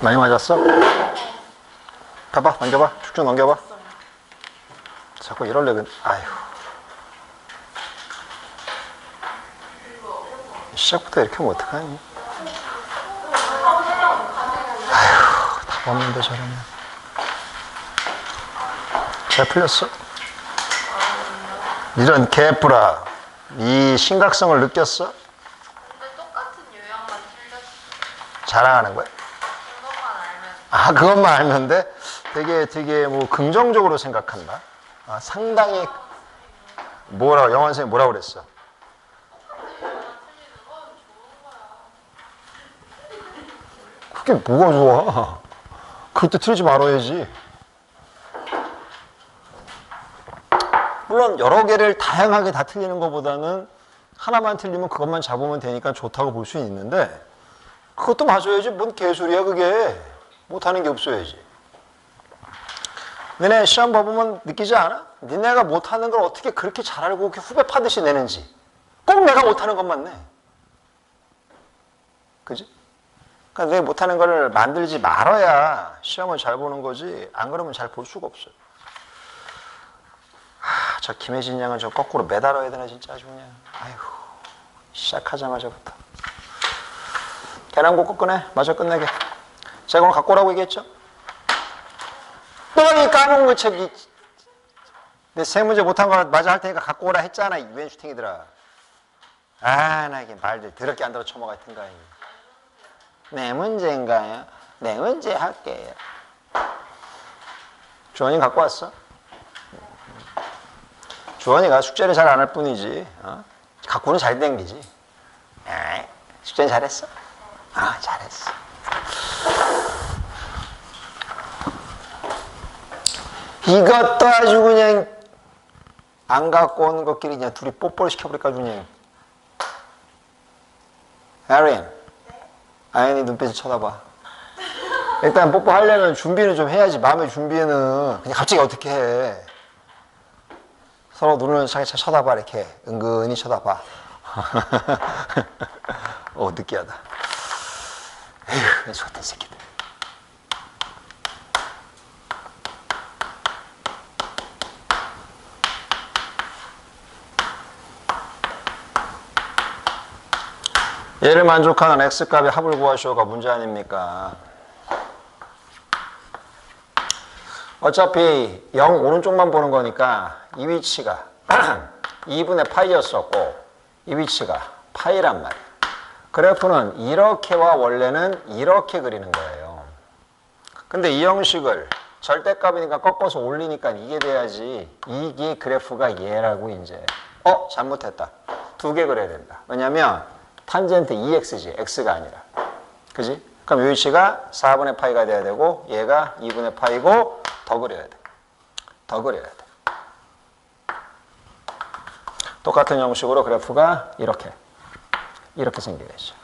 많이 맞았어? 가봐, 넘겨봐. 쭉쭉 넘겨봐. 자꾸 이럴래. 아휴. 시작부터 이렇게 하면 어떡하니? 아휴, 답 없는데 저러면. 잘 풀렸어? 이런 개뿌라. 이 심각성을 느꼈어? 근데 똑같은 유형만 틀렸어. 자랑하는 거야? 그것만 알면. 아, 그것만 알면 돼? 되게 뭐 긍정적으로 생각한다. 아, 상당히 영어 선생님 뭐라고 그랬어? 그게 뭐가 좋아? 그것도 틀리지 말아야지. 물론 여러 개를 다양하게 다 틀리는 것보다는 하나만 틀리면 그것만 잡으면 되니까 좋다고 볼 수는 있는데 그것도 맞아야지. 뭔 개소리야 그게. 못하는 게 없어야지. 너네 시험 봐보면 느끼지 않아? 니네가 못하는 걸 어떻게 그렇게 잘 알고 그렇게 후배 파듯이 내는지. 꼭 내가 못하는 것만 내. 그지? 그러니까 내가 못하는 걸 만들지 말아야 시험을 잘 보는 거지. 안 그러면 잘 볼 수가 없어요. 저 김혜진 양은 저 거꾸로 매달아야 되나 진짜 아주 그냥. 아이고, 시작하자마자부터. 계란국 꺼내. 마저 끝내게. 제가 오늘 갖고 오라고 얘기했죠? 또 이 까먹은 거 책, 내 세 문제 못한 거 마저 할 테니까 갖고 오라 했잖아, 이 왼주탱이들아. 아, 나 이게 말들 더럽게 안 들어 처먹을 텐가. 네 문제인가요? 네 문제 할게요. 주원이 갖고 왔어? 주원이가 숙제를 잘 안 할 뿐이지, 갖고는 잘 댕기지. 숙제는 잘했어? 아, 잘했어. 이것도 아주 그냥 안 갖고 오는 것끼리 그냥 둘이 뽀뽀를 시켜버릴까 그냥. 아린, 아연이 눈빛을 쳐다봐. 일단 뽀뽀하려면 준비는 좀 해야지. 마음의 준비는 그냥 갑자기 어떻게 해. 서로 눈을 차게 쳐다봐. 이렇게 은근히 쳐다봐. 느끼하다. 에휴, 좋던 새끼들. 얘를 만족하는 x값의 합을 구하시오가 문제 아닙니까? 어차피 0 오른쪽만 보는 거니까 이 위치가 2분의 파이였었고 이 위치가 파이란 말이에요. 그래프는 이렇게와 원래는 이렇게 그리는 거예요. 근데 이 형식을 절대값이니까 꺾어서 올리니까 이게 돼야지. 이게 그래프가 얘라고 이제. 잘못했다. 두 개 그려야 된다. 왜냐면 탄젠트 2x지, x가 아니라. 그지? 그럼 이 위치가 4분의 파이가 돼야 되고 얘가 2분의 파이고 더 그려야 돼. 더 그려야 돼. 똑같은 형식으로 그래프가 이렇게 생기겠죠.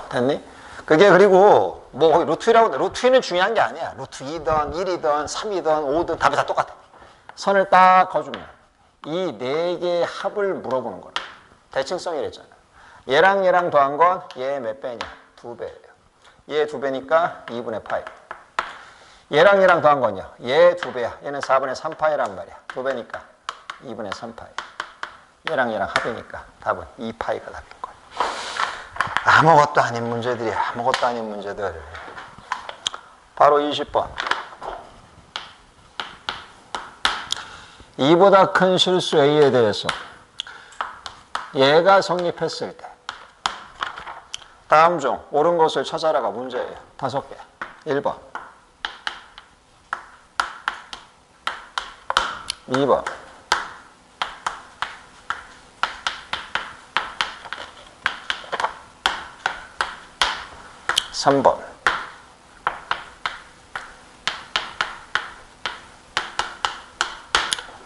됐니? 그게 그리고 뭐 루트 1하고 루트 1은 중요한 게 아니야. 루트 2든 1이든 3이든 5든 답이 다 똑같아. 선을 딱 그어주면 이 네 개의 합을 물어보는 거야. 대칭성이랬잖아. 얘랑 더한 건 얘 몇 배냐? 2배예요. 얘 2배니까 2분의 파이. 얘랑 더한 건요. 얘 2배야. 얘는 4분의 3파이란 말이야. 2배니까 2분의 3파이. 얘랑 합이니까 답은 2파이가 답인 거야. 아무것도 아닌 문제들이야. 아무것도 아닌 문제들. 바로 20번. 이보다 큰 실수 A에 대해서 얘가 성립했을 때 다음 중 옳은 것을 찾아라가 문제예요. 5개. 1번 2번 3번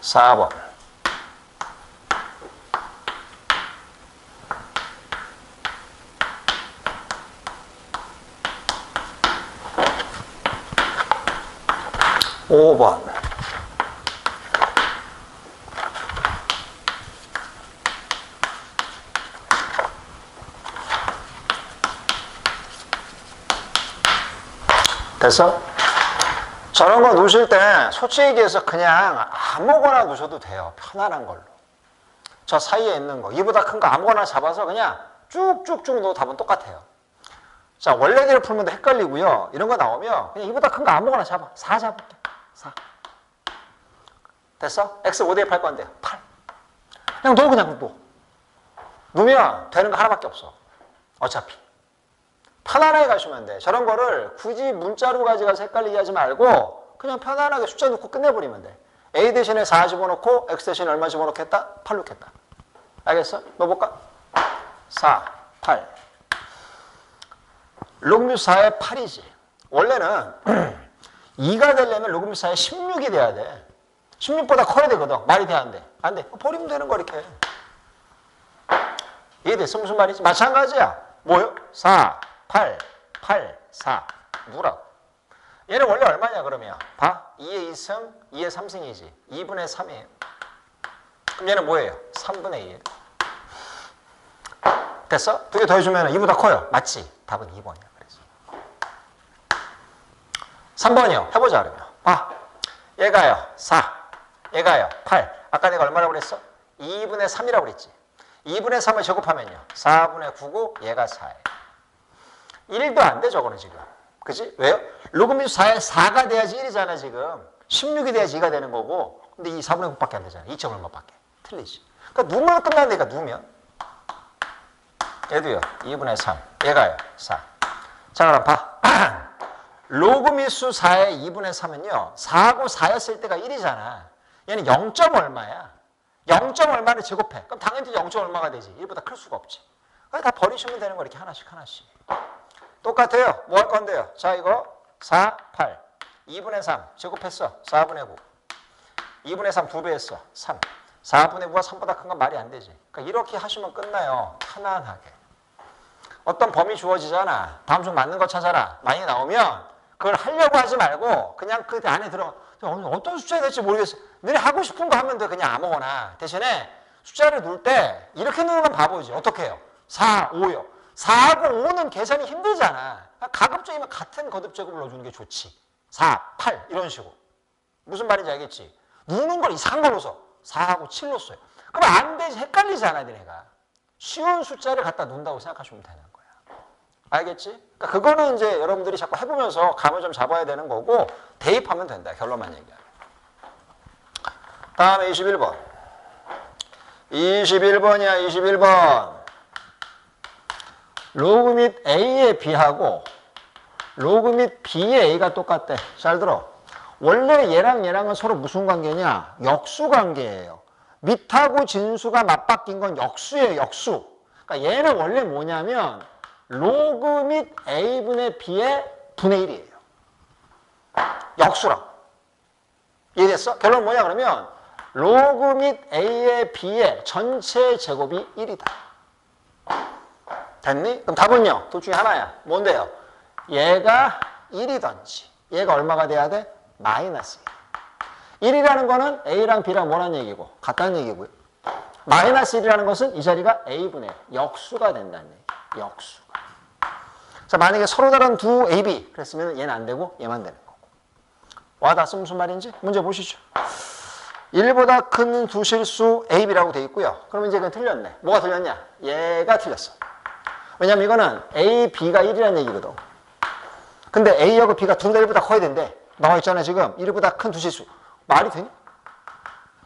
4번 5번 6번 됐어? 저런 거 놓으실 때 솔직히 얘기해서 그냥 아무거나 놓으셔도 돼요. 편안한 걸로. 저 사이에 있는 거, 이보다 큰 거 아무거나 잡아서 그냥 쭉쭉쭉 넣어도 답은 똑같아요. 자, 원래대로 풀면 헷갈리고요. 이런 거 나오면 그냥 이보다 큰 거 아무거나 잡아. 4 잡을게. 4. 됐어? X 5대 1 팔 건데 8. 그냥 넣어, 그냥 넣어. 넣으면 되는 거 하나밖에 없어. 어차피. 편안하게 가시면 돼. 저런 거를 굳이 문자로 가져가서 헷갈리게 하지 말고 그냥 편안하게 숫자 넣고 끝내버리면 돼. A 대신에 4 집어넣고 X 대신에 얼마 집어넣겠다? 8 넣겠다. 알겠어? 넣어볼까? 4, 8. 로그뮤 4의 8이지. 원래는 2가 되려면 로그뮤 4의 16이 돼야 돼. 16보다 커야 되거든. 말이 돼, 안 돼? 안 돼. 버리면 되는 거 이렇게. 이해됐어? 무슨 말이지? 마찬가지야. 뭐요? 4, 8, 8, 4. 누구라고? 얘는 원래 얼마냐 그러면? 봐. 2의 2승, 2의 3승이지. 2분의 3이에요. 그럼 얘는 뭐예요? 3분의 1. 됐어? 두 개 더해주면 2보다 커요. 맞지? 답은 2번이야. 그래서 3번이요. 해보자 그러면. 봐. 얘가요. 4. 얘가요. 8. 아까 내가 얼마라고 그랬어? 2분의 3이라고 그랬지. 2분의 3을 제곱하면요. 4분의 9고 얘가 4예요. 1도 안 돼, 저거는 지금. 그치? 왜요? 로그뮤 4에 4가 돼야지 1이잖아, 지금. 16이 돼야지 2가 되는 거고. 근데 이 4분의 9밖에 안 되잖아. 2점 얼마밖에. 틀리지. 그러니까 누면 끝난다니까, 누면. 얘도요. 2분의 3. 얘가요. 4. 자, 그럼 봐. 로그미수 4의 2분의 3은요. 4하고 4였을 때가 1이잖아. 얘는 0점 얼마야. 0점 얼마를 제곱해. 그럼 당연히 0점 얼마가 되지. 1보다 클 수가 없지. 다 버리시면 되는 거 이렇게 하나씩 하나씩. 똑같아요. 뭐 할 건데요? 자, 이거 4, 8. 2분의 3 제곱했어. 4분의 9. 2분의 3 2배 했어. 3. 4분의 9가 3보다 큰 건 말이 안 되지. 그러니까 이렇게 하시면 끝나요. 편안하게. 어떤 범위 주어지잖아. 다음 중 맞는 거 찾아라. 많이 나오면 그걸 하려고 하지 말고 그냥 그 안에 들어가. 어떤 숫자가 될지 모르겠어. 너네 하고 싶은 거 하면 돼. 그냥 아무거나. 대신에 숫자를 넣을 때 이렇게 넣는 건 바보지. 어떻게 해요? 4, 5요. 4하고 5는 계산이 힘들잖아. 가급적이면 같은 거듭제곱을 넣어주는 게 좋지. 4, 8 이런 식으로. 무슨 말인지 알겠지? 넣는 걸 이상한 걸로 써. 4하고 7로 써요. 그럼 안 되지. 헷갈리잖아, 너네가. 쉬운 숫자를 갖다 놓는다고 생각하시면 되는 거야. 알겠지? 그러니까 그거는 이제 여러분들이 자꾸 해보면서 감을 좀 잡아야 되는 거고 대입하면 된다. 결론만 얘기하면. 다음에 21번. 21번이야, 21번. 로그 및 A의 B하고 로그 및 B의 A가 똑같대. 잘 들어. 원래 얘랑 얘랑은 서로 무슨 관계냐? 역수 관계예요. 밑하고 진수가 맞바뀐 건 역수예요, 역수. 그러니까 얘는 원래 뭐냐면 로그 및 A분의 B의 분의 1이에요. 역수라고. 이해됐어? 결론 뭐냐 그러면 로그 및 A의 B의 전체 제곱이 1이다. 됐니? 그럼 답은요. 둘 중에 하나야. 뭔데요? 얘가 1이든지 얘가 얼마가 돼야 돼? 마이너스 1. 1이라는 거는 A랑 B랑 뭐라는 얘기고 같다는 얘기고요. 마이너스 1이라는 것은 이 자리가 A분의 역수가 된다는 얘기. 역수가. 자, 만약에 서로 다른 두 AB 그랬으면 얘는 안 되고 얘만 되는 거고. 와닿았어? 무슨 말인지? 문제 보시죠. 1보다 큰 두 실수 AB라고 돼 있고요. 그러면 이제 이건 틀렸네. 뭐가 틀렸냐? 얘가 틀렸어. 왜냐면 이거는 A, B가 1이라는 얘기거든. 근데 A하고 B가 둘 다 1보다 커야 된대. 나와 있잖아 지금. 1보다 큰 두 실수. 말이 되니?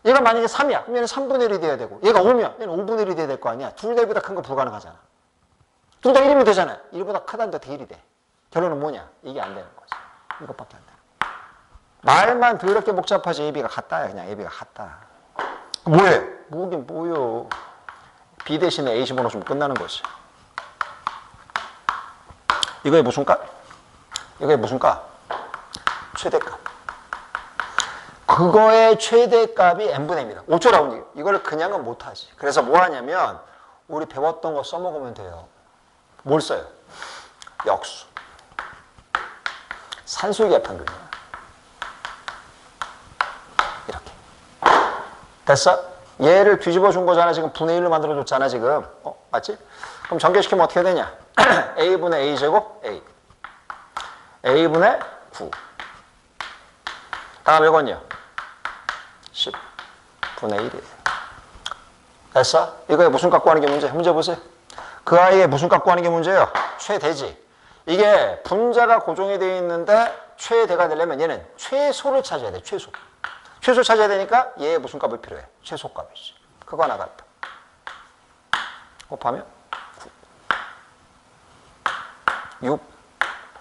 얘가 만약에 3이야. 그럼 얘는 3분의 1이 돼야 되고 얘가 5면 얘는 5분의 1이 돼야 될 거 아니야. 둘 다 1보다 큰 거 불가능하잖아. 둘 다 1이면 되잖아. 1보다 크다는데 더 1이 돼. 결론은 뭐냐? 이게 안 되는 거지. 이것밖에 안 돼. 말만 더럽게 복잡하지. AB가 같다야. 그냥 AB가 같다. 뭐해? 뭐긴 뭐요. B 대신에 A 집어넣으면 끝나는 거지. 이거의 무슨 값? 이거의 무슨 값? 최대값. 그거의 최대값이 n분의 1입니다. 어쩌라고 이걸 그냥은 못하지. 그래서 뭐 하냐면 우리 배웠던 거 써먹으면 돼요. 뭘 써요? 역수. 산술기의 평균이야. 이렇게. 됐어? 얘를 뒤집어 준 거잖아. 지금 분의 1로 만들어 줬잖아. 지금. 맞지? 그럼 전개시키면 어떻게 되냐? A분의 A제곱 A. A분의 9. 다음 이건요. 10분의 1이에요. 됐어? 이거에 무슨 값 구하는 게 문제? 문제 보세요. 그 아이의 무슨 값 구하는 게 문제예요? 최대지. 이게 분자가 고정이 되어 있는데 최대가 되려면 얘는 최소를 찾아야 돼. 최소. 최소 찾아야 되니까 얘의 무슨 값이 필요해? 최소값이지. 그거 하나 같다. 곱하면 9. 6.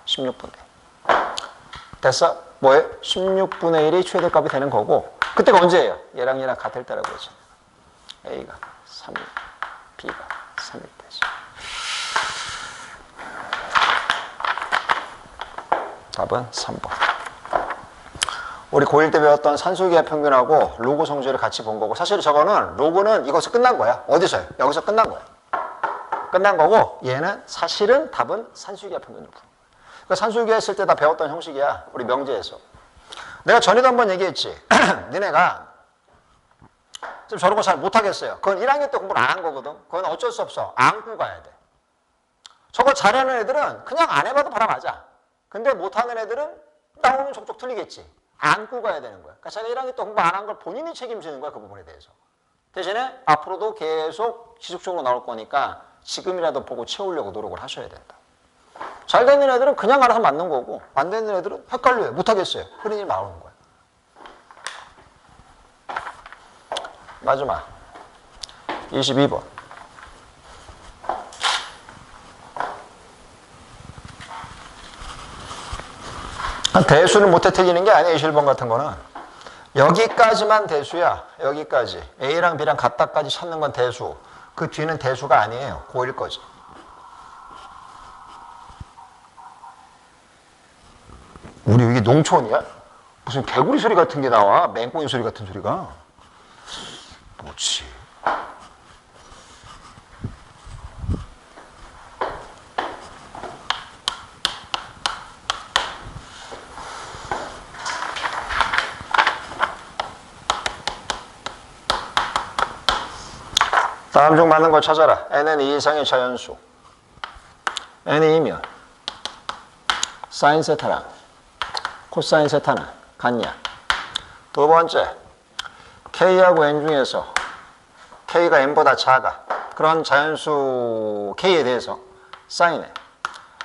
16분의 1. 됐어? 뭐예요? 16분의 1이 최대값이 되는 거고 그때가 언제예요? 얘랑 얘랑 같을 때라고 그러죠. A가 3일, B가 3일 때지. 답은 3번. 우리 고1 때 배웠던 산술기하 평균하고 로그 성질을 같이 본 거고 사실 저거는 로그는 이것서 끝난 거야. 어디서요? 여기서 끝난 거야. 끝난 거고 얘는 사실은 답은 산술기하 평균으로 푸는 거야. 그러니까 산술기하 했을 때 다 배웠던 형식이야. 우리 명제에서. 내가 전에도 한번 얘기했지. 니네가 지금 저런 거 잘 못하겠어요. 그건 1학년 때 공부를 안 한 거거든. 그건 어쩔 수 없어. 안고 가야 돼. 저거 잘하는 애들은 그냥 안 해봐도 바로 맞아. 근데 못하는 애들은 나오면 족족 틀리겠지. 안고 가야 되는 거야. 그러니까 자기가 1학년 때 공부 안 한 걸 본인이 책임지는 거야. 그 부분에 대해서. 대신에 앞으로도 계속 지속적으로 나올 거니까 지금이라도 보고 채우려고 노력을 하셔야 된다. 잘 되는 애들은 그냥 알아서 맞는 거고 안 되는 애들은 헷갈려요. 못하겠어요. 그러니 나오는 거야. 마지막 22번. 대수를 못해 틀리는 게 아니에요. 21번 같은 거는. 여기까지만 대수야. 여기까지. A랑 B랑 같다까지 찾는 건 대수. 그 뒤는 대수가 아니에요. 고1 거지. 우리 이게 농촌이야? 무슨 개구리 소리 같은 게 나와? 맹꽁이 소리 같은 소리가? 뭐지? 다음 중 맞는 거 찾아라. n은 2 이상의 자연수. n이 2면 사인 세타랑 코사인 세타는 같냐? 두 번째, k하고 n 중에서 k가 n보다 작아. 그런 자연수 k에 대해서 사인에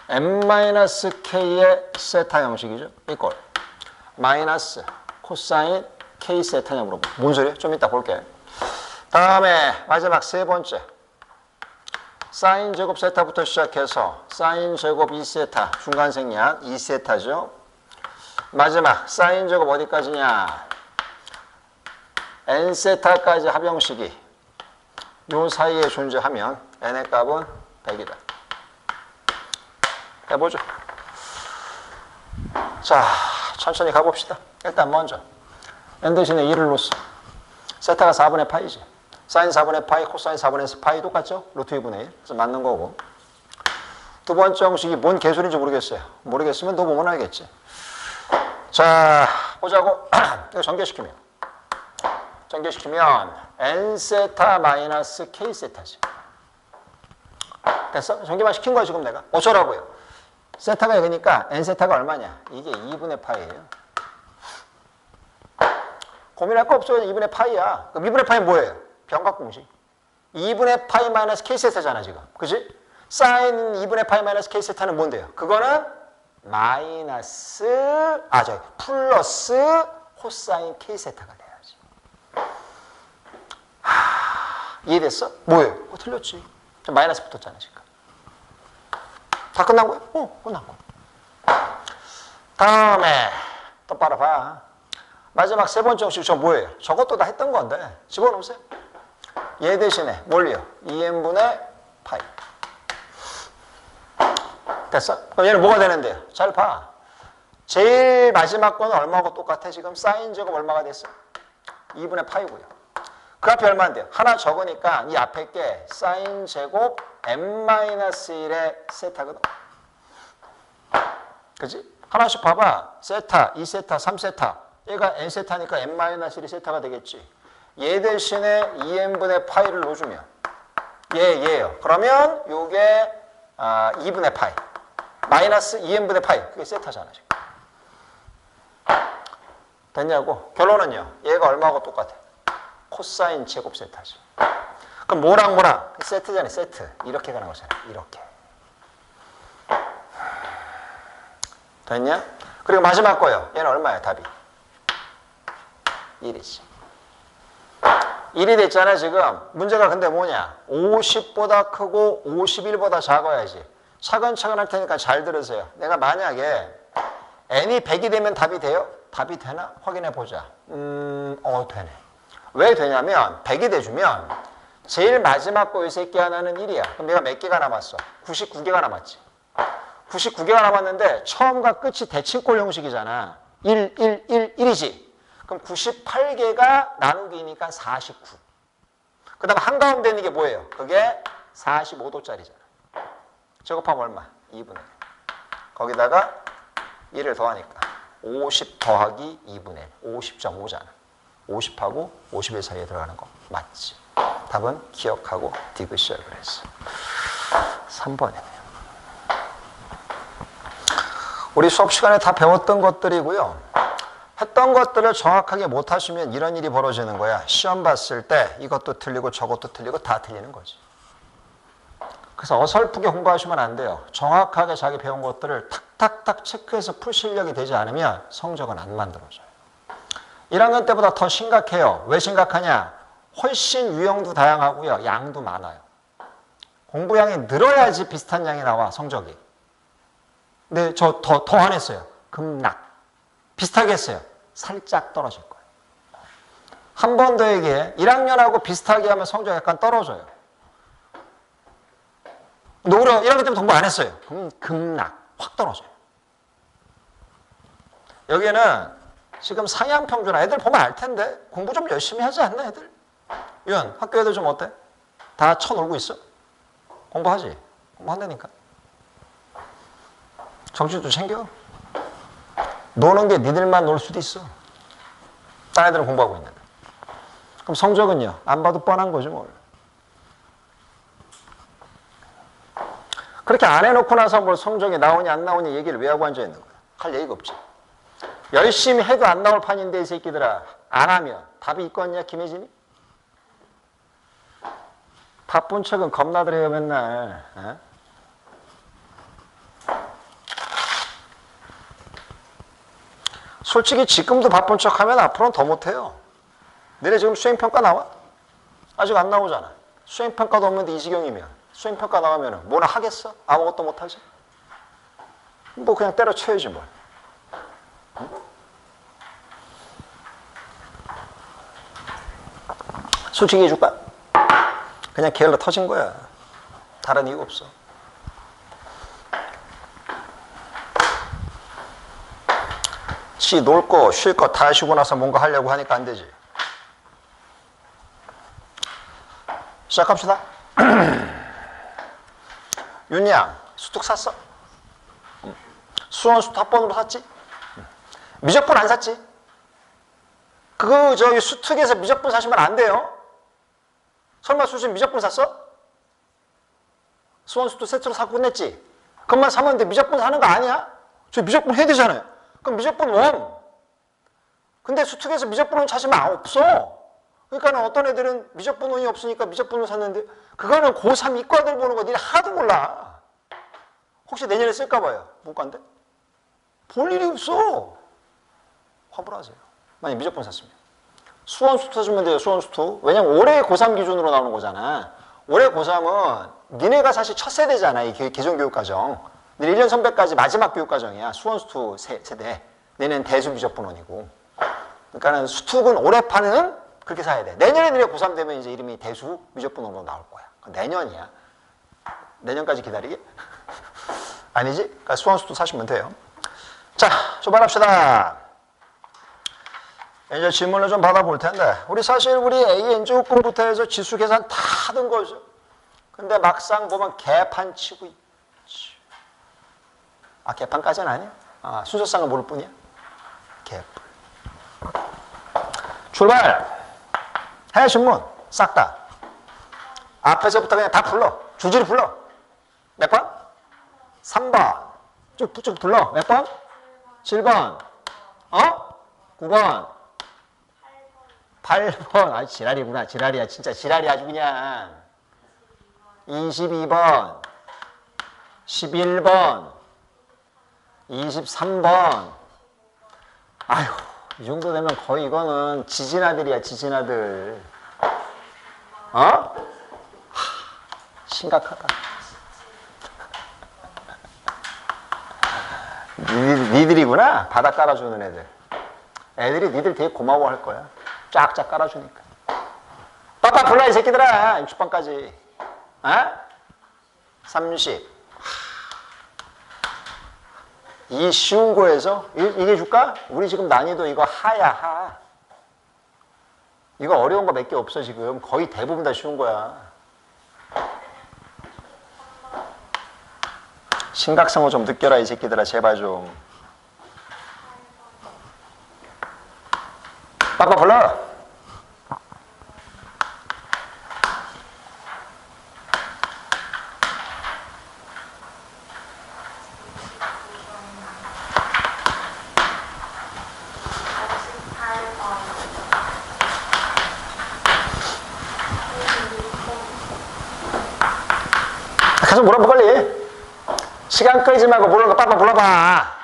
n-k의 세타 형식이죠. 이꼴 마이너스 코사인 k 세타냐 물어봐. 뭔 소리야? 좀 이따 볼게. 다음에 마지막 세 번째, 사인 제곱 세타부터 시작해서 사인 제곱 2세타 중간 생략 2세타죠. 마지막 사인 제곱 어디까지냐? n세타까지 합형식이 요 사이에 존재하면 n의 값은 100이다. 해보죠. 자, 천천히 가봅시다. 일단 먼저 n 대신에 2를 놓았어. 세타가 4분의 파이지. 사인 4분의 파이, 코사인 4분의 파이 똑같죠? 루트 2분의 1. 그래서 맞는 거고. 두 번째 형식이 뭔 개소리인지 모르겠어요. 모르겠으면 너 보면 알겠지. 자, 보자고. 이거 전개시키면 n세타 마이너스 k세타지. 됐어? 전개만 시킨 거야 지금 내가. 어쩌라고요? 세타가 여기니까 n세타가 얼마냐? 이게 2분의 파이예요. 고민할 거 없어요. 2분의 파이야. 그럼 2분의 파이 뭐예요? 병각공식. 2분의 파이 마이너스 k세타잖아 지금. 그치? 사인 2분의 파이 마이너스 k세타는 뭔데요? 그거는 마이너스 플러스 코사인 k세타가 돼야지. 이해됐어? 뭐예요? 틀렸지. 마이너스 붙었잖아 지금. 다 끝난 거야? 끝난 거야. 다음에 똑바로 봐. 마지막 세 번째 형식 저 뭐예요? 저것도 다 했던 건데 집어넣으세요. 얘 대신에 뭘요? 2n분의 파이. 됐어? 그럼 얘는 뭐가 되는데요? 잘 봐. 제일 마지막 거는 얼마하고 똑같아? 지금 사인 제곱 얼마가 됐어? 2분의 파이고요. 그 앞에 얼마인데요? 하나 적으니까 이 앞에 게 사인 제곱 n-1의 세타거든. 그치? 하나씩 봐봐. 세타, 2세타, 3세타. 얘가 n세타니까 n-1이 세타가 되겠지. 얘 대신에 2n분의 파이를 넣어주면 얘예요. 그러면 요게 2분의 파이 마이너스 2n분의 파이. 그게 세타잖아 지금. 됐냐고? 결론은요. 얘가 얼마하고 똑같아? 코사인 제곱 세타지. 그럼 뭐랑 세트잖아요. 세트. 이렇게 가는 거잖아. 이렇게. 됐냐? 그리고 마지막 거요. 얘는 얼마야? 답이 1이지. 1이 됐잖아 지금. 문제가 근데 뭐냐? 50보다 크고 51보다 작아야지. 차근차근 할 테니까 잘 들으세요. 내가 만약에 n이 100이 되면 답이 돼요? 답이 되나? 확인해 보자. 되네. 왜 되냐면 100이 돼주면 제일 마지막 거 이 새끼 하나는 1이야. 그럼 내가 몇 개가 남았어? 99개가 남았지. 99개가 남았는데 처음과 끝이 대칭꼴 형식이잖아. 1, 1, 1, 1이지. 그럼 98개가 나누기니까 49. 그 다음 한가운데 있는 게 뭐예요? 그게 45도짜리잖아. 제곱하면 얼마? 2분의 1. 거기다가 1을 더하니까 50 더하기 2분의 1. 50.5잖아. 50하고 51 사이에 들어가는 거 맞지? 답은 기억하고 디귿이야 그랬어. 3번이네요. 우리 수업 시간에 다 배웠던 것들이고요. 했던 것들을 정확하게 못하시면 이런 일이 벌어지는 거야. 시험 봤을 때 이것도 틀리고 저것도 틀리고 다 틀리는 거지. 그래서 어설프게 공부하시면 안 돼요. 정확하게 자기 배운 것들을 탁탁탁 체크해서 풀 실력이 되지 않으면 성적은 안 만들어져요. 1학년 때보다 더 심각해요. 왜 심각하냐? 훨씬 유형도 다양하고요. 양도 많아요. 공부량이 늘어야지 비슷한 양이 나와, 성적이. 근데 저 더 안 했어요. 급락. 비슷하게 했어요. 살짝 떨어질 거예요. 한 번 더 얘기해. 1학년하고 비슷하게 하면 성적이 약간 떨어져요. 근데 우리 1학년 때부터 공부 안 했어요. 그럼 급락. 확 떨어져요. 여기는 지금 상향 평준, 애들 보면 알 텐데 공부 좀 열심히 하지 않나 애들? 유연, 학교 애들 좀 어때? 다 쳐놀고 있어? 공부하지? 공부한다니까. 정신 좀 챙겨. 노는 게 니들만 놀 수도 있어. 딴 애들은 공부하고 있는데. 그럼 성적은요? 안 봐도 뻔한 거죠 뭘. 그렇게 안 해놓고 나서 뭘 성적이 나오냐 안 나오냐 얘기를 왜 하고 앉아있는 거야? 할 얘기가 없지. 열심히 해도 안 나올 판인데 이 새끼들아. 안 하면 답이 있겠냐 김혜진이? 바쁜 척은 겁나들 해요 맨날. 어? 솔직히 지금도 바쁜 척하면 앞으로는 더 못해요. 너네 지금 수행평가 나와? 아직 안 나오잖아. 수행평가도 없는데 이 지경이면 수행평가 나오면 뭐나 하겠어? 아무것도 못하지? 뭐 그냥 때려쳐야지 뭘. 응? 솔직히 해줄까? 그냥 게을러 터진 거야. 다른 이유가 없어. 지 놀 거, 쉴 거 다 쉬고 나서 뭔가 하려고 하니까 안 되지. 시작합시다. 윤양, 수특 샀어? 수원 수특 합본으로 샀지? 미적분 안 샀지? 그거 저기 수특에서 미적분 사시면 안 돼요. 설마 수진 미적분 샀어? 수원 수특 세트로 사고 끝냈지? 그것만 사면 돼. 미적분 사는 거 아니야? 저 미적분 해야 되잖아요. 그럼 미적분 원. 근데 수특에서 미적분 원 찾으면 없어. 그러니까 어떤 애들은 미적분 원이 없으니까 미적분 원 샀는데 그거는 고3 이과들 보는 거 니네 하나도 몰라. 혹시 내년에 쓸까 봐요. 문과인데? 볼 일이 없어. 화불하세요. 만약 미적분 샀으면. 수원 수투 사주면 돼요. 수원 수투. 왜냐면 올해 고3 기준으로 나오는 거잖아. 올해 고3은 니네가 사실 첫 세대잖아. 이 개정교육과정. 니네 1년 선배까지 마지막 교육과정이야. 수원 수투 세대. 내년 대수 미적분원이고. 그러니까는 수투는 올해 파는 그렇게 사야 돼. 내년에 니네 고3 되면 이제 이름이 대수 미적분원으로 나올 거야. 내년이야. 내년까지 기다리게? 아니지? 그러니까 수원 수투 사시면 돼요. 자, 출발합시다. 이제 질문을 좀 받아볼 텐데 우리 사실 우리 AN제곱분부터 해서 지수 계산 다 하던 거죠. 근데 막상 보면 개판 치고 있지. 아, 개판까지는 아니야? 아, 순서상은 모를 뿐이야? 개뿔. 출발! 해, 신문. 싹 다. 앞에서부터 그냥 다 불러. 줄줄이 불러. 몇 번? 3번. 쭉 불러. 몇 번? 7번. 어? 9번. 8번. 아, 지랄이구나. 지랄이야. 진짜 지랄이 아주 그냥. 22번. 11번. 23번. 아휴, 이 정도 되면 거의 이거는 지진아들이야, 지진아들. 어? 심각하다. 니들이구나. 바닥 깔아주는 애들. 애들이 니들 되게 고마워할 거야. 쫙쫙 깔아주니까. 빠빠 불러 이 새끼들아. 60번까지. 어? 30. 이 쉬운 거에서 이게 줄까? 우리 지금 난이도 이거 하야 하. 이거 어려운 거 몇 개 없어 지금. 거의 대부분 다 쉬운 거야. 심각성을 좀 느껴라 이 새끼들아. 제발 좀. 빠빠 불러. 가서 물어봐 빨리. 시간 끌지 말고 모르는 거 빠빠 불러봐.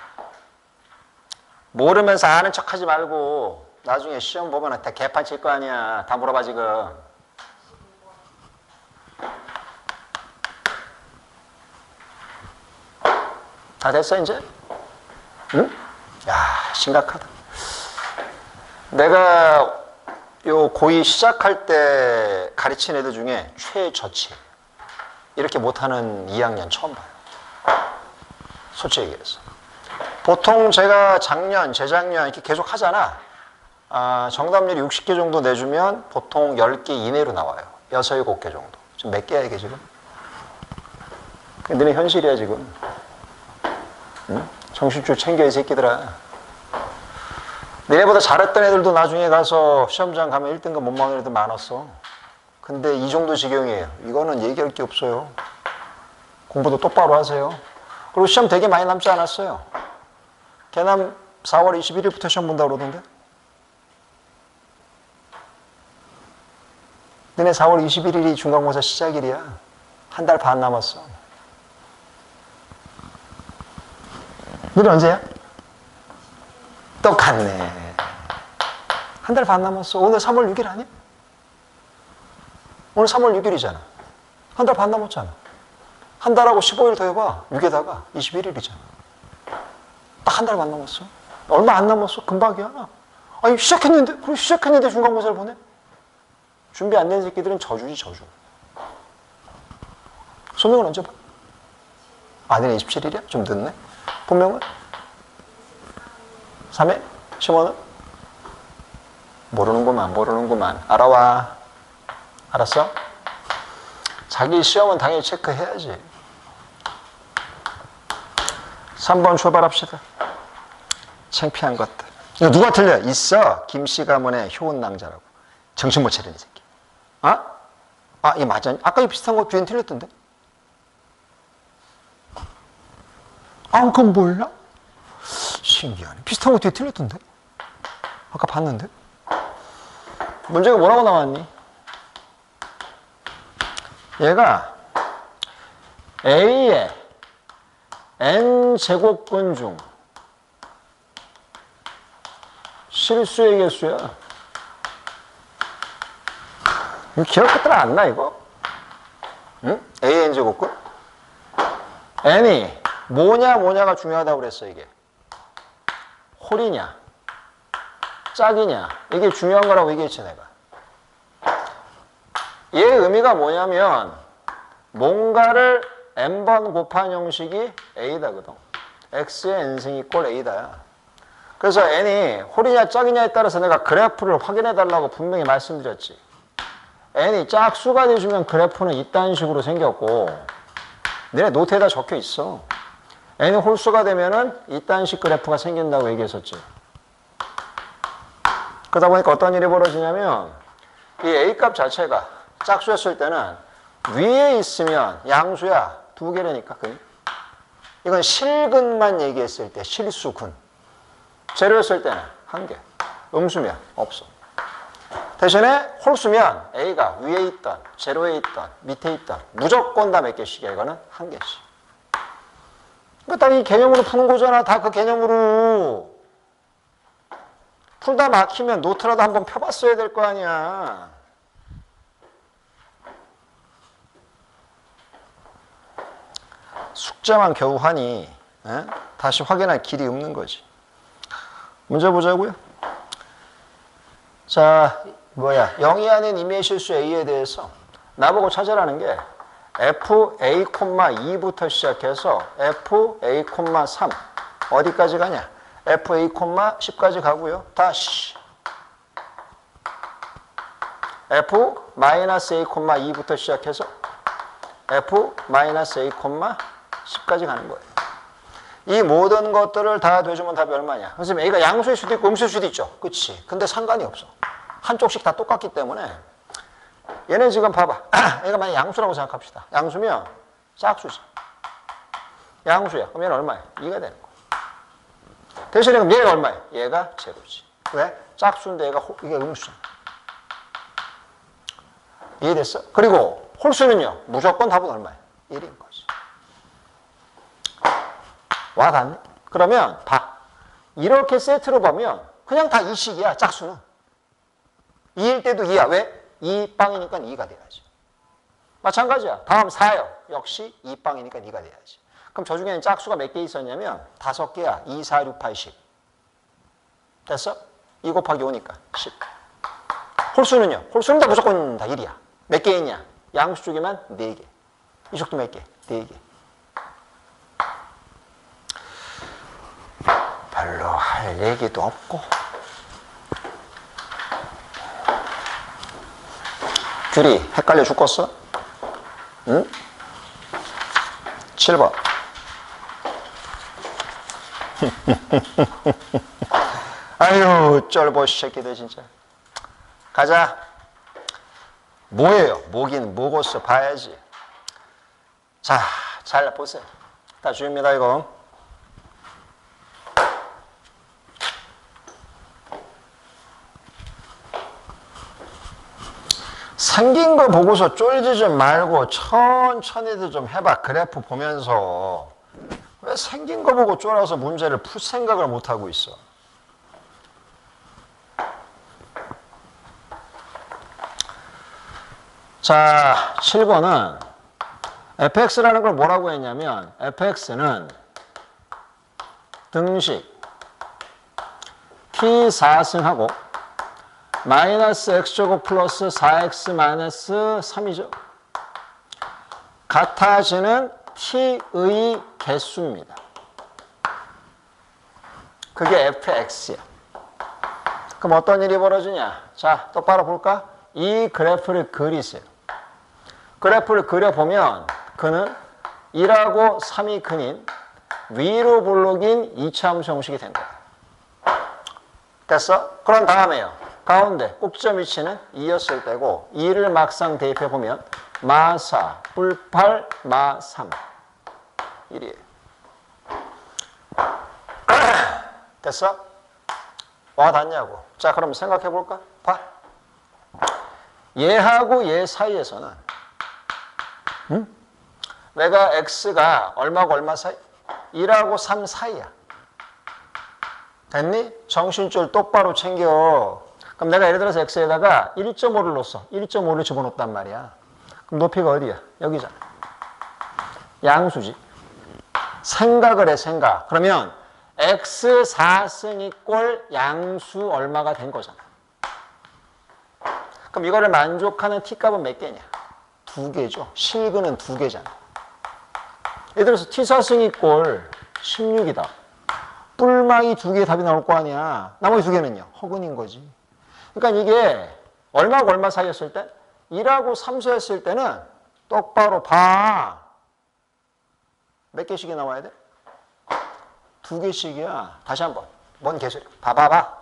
모르면서 아는 척하지 말고 나중에 시험 보면 다 개판 칠 거 아니야. 다 물어봐 지금. 다 됐어 이제? 응? 야 심각하다. 내가 요 고2 시작할 때 가르친 애들 중에 최저치 이렇게 못하는 2학년 처음 봐요. 솔직히 얘기해서. 보통 제가 작년, 재작년 이렇게 계속 하잖아. 정답률이 60개 정도 내주면 보통 10개 이내로 나와요. 6, 7개 정도. 지금 몇 개야 이게 지금? 너네 현실이야 지금. 응? 정신줄 챙겨 이 새끼들아. 너네보다 잘했던 애들도 나중에 가서 시험장 가면 1등급 못 먹는 애들 많았어. 근데 이 정도 지경이에요. 이거는 얘기할 게 없어요. 공부도 똑바로 하세요. 그리고 시험 되게 많이 남지 않았어요. 개남 4월 21일부터 시험 본다고 그러던데. 너네 4월 21일이 중간고사 시작일이야. 한 달 반 남았어. 너네 언제야? 똑같네. 한 달 반 남았어. 오늘 3월 6일 아니야? 오늘 3월 6일이잖아. 한 달 반 남았잖아. 한 달하고 15일 더 해봐. 6에다가 21일이잖아. 딱 한 달 반 남았어. 얼마 안 남았어. 금방이야. 아니 시작했는데? 그럼 시작했는데 중간고사를 보내? 준비 안 된 새끼들은 저주지 저주. 소명은 언제 봐? 내년 27일이야? 좀 늦네. 본명은? 3회? 심원은? 모르는구만. 알아와. 알았어? 자기 시험은 당연히 체크해야지. 3번 출발합시다. 창피한 것들. 이거 누가 틀려? 있어. 김씨 가문의 효은낭자라고. 정신 못 차리는 새끼. 이거 맞아. 아까 이 비슷한 거 뒤엔 틀렸던데? 그건 몰라? 신기하네. 비슷한 거 뒤에 틀렸던데? 아까 봤는데? 문제가 뭐라고 나왔니? 얘가 A의 n제곱근 중 실수의 개수야. 이거 기억 끝들 안 나, 이거? 응? A의 n제곱근? n이 뭐냐가 중요하다고 그랬어, 이게. 홀이냐, 짝이냐, 이게 중요한 거라고 얘기했지, 내가. 얘의 의미가 뭐냐면, 뭔가를 n번 곱한 형식이 A다거든. X의 n승 이꼴 A다야. 그래서 n이 홀이냐 짝이냐에 따라서 내가 그래프를 확인해 달라고 분명히 말씀드렸지. n이 짝수가 돼주면 그래프는 이딴 식으로 생겼고, 너네 노트에다 적혀 있어. n이 홀수가 되면은 이딴 식 그래프가 생긴다고 얘기했었지. 그러다 보니까 어떤 일이 벌어지냐면, 이 A값 자체가 짝수였을 때는 위에 있으면 양수야. 2개라니까. 이건 실근만 얘기했을 때 실수근. 제로였을 때는 1개. 음수면 없어. 대신에 홀수면 A가 위에 있던, 제로에 있던, 밑에 있던 무조건 다 몇 개씩이야. 이거는 한 개씩. 그러니까 딱 이 개념으로 푸는 거잖아. 다 그 개념으로. 풀다 막히면 노트라도 한번 펴봤어야 될 거 아니야. 숙제만 겨우 하니 다시 확인할 길이 없는 거지. 문제 보자고요. 자, 영이 아닌 임의의 실수 A에 대해서 나보고 찾으라는 게 FA,2부터 시작해서 FA,3 어디까지 가냐? FA,10까지 가고요. 다시 F-A,2부터 시작해서 F-A,10까지 가는 거예요. 이 모든 것들을 다 돼주면 답이 얼마냐? 선생님, A가 양수일 수도 있고 음수일 수도 있죠. 그치? 근데 상관이 없어. 한쪽씩 다 똑같기 때문에 얘는 지금 봐봐. A가 만약 양수라고 생각합시다. 양수면 짝수지. 양수야. 그럼 얘는 얼마야? 2가 되는 거. 대신에 그럼 얘가 얼마야? 얘가 제로지. 왜? 짝수인데 이게 음수잖아. 이해됐어? 그리고 홀수는요. 무조건 답은 얼마야? 1인 거지. 와 닿네? 그러면 봐. 이렇게 세트로 보면 그냥 다 2식이야. 짝수는. 2일 때도 2야. 왜? 2빵이니까 2가 돼야지. 마찬가지야. 다음 4요. 역시 2빵이니까 2가 돼야지. 그럼 저 중에는 짝수가 몇 개 있었냐면 5개야. 2, 4, 6, 8, 10. 됐어? 2 곱하기 5니까 10. 홀수는요? 홀수는 다 무조건 다 1이야. 몇 개 있냐? 양수 쪽에만 4개. 이쪽도 몇 개? 4개. 별로 할 얘기도 없고. 규리, 헷갈려 죽겠어? 응? 7번. 아유, 쩔보시 새끼들 진짜. 가자. 뭐예요? 뭐긴 뭐겠어. 봐야지. 자, 잘 보세요. 다 주입니다, 이거. 생긴 거 보고서 쫄지 좀 말고 천천히도 좀 해봐. 그래프 보면서. 왜 생긴 거 보고 쫄아서 문제를 풀 생각을 못 하고 있어? 자, 7번은 fx라는 걸 뭐라고 했냐면 fx는 등식 t 4승하고 마이너스 x제곱 플러스 4x 마이너스 3이죠. 같아지는 t의 개수입니다. 그게 fx야. 그럼 어떤 일이 벌어지냐? 자, 똑바로 볼까? 이 그래프를 그리세요. 그래프를 그려보면 그는 1하고 3이 근인 위로 볼록인 2차 함수 형식이 된 거야. 됐어? 그런 다음에요. 가운데 꼭지점 위치는 2였을 때고 2를 막상 대입해보면 마4, 뿔8, 마3 1이에요. 됐어? 와 닿냐고. 자, 그럼 생각해볼까? 봐. 얘하고 얘 사이에서는 내가 x가 얼마고 얼마 사이? 1하고 3 사이야. 됐니? 정신줄 똑바로 챙겨. 그럼 내가 예를 들어서 x에다가 1.5를 넣었어. 1.5를 집어넣었단 말이야. 그럼 높이가 어디야? 여기잖아. 양수지. 생각을 해, 생각. 그러면 x 4승 이꼴 양수 얼마가 된 거잖아. 그럼 이거를 만족하는 t값은 몇 개냐? 2개죠. 실근은 2개잖아. 예를 들어서 t 4승 이꼴 16이다. 뿔망이 2개의 답이 나올 거 아니야. 나머지 2개는요? 허근인 거지. 그러니까 이게 얼마하고 얼마 사이였을 때? 1하고 3 사이였을 때는 똑바로 봐. 몇 개씩이 나와야 돼? 2개씩이야. 다시 한번. 뭔 개소리야. 봐봐봐.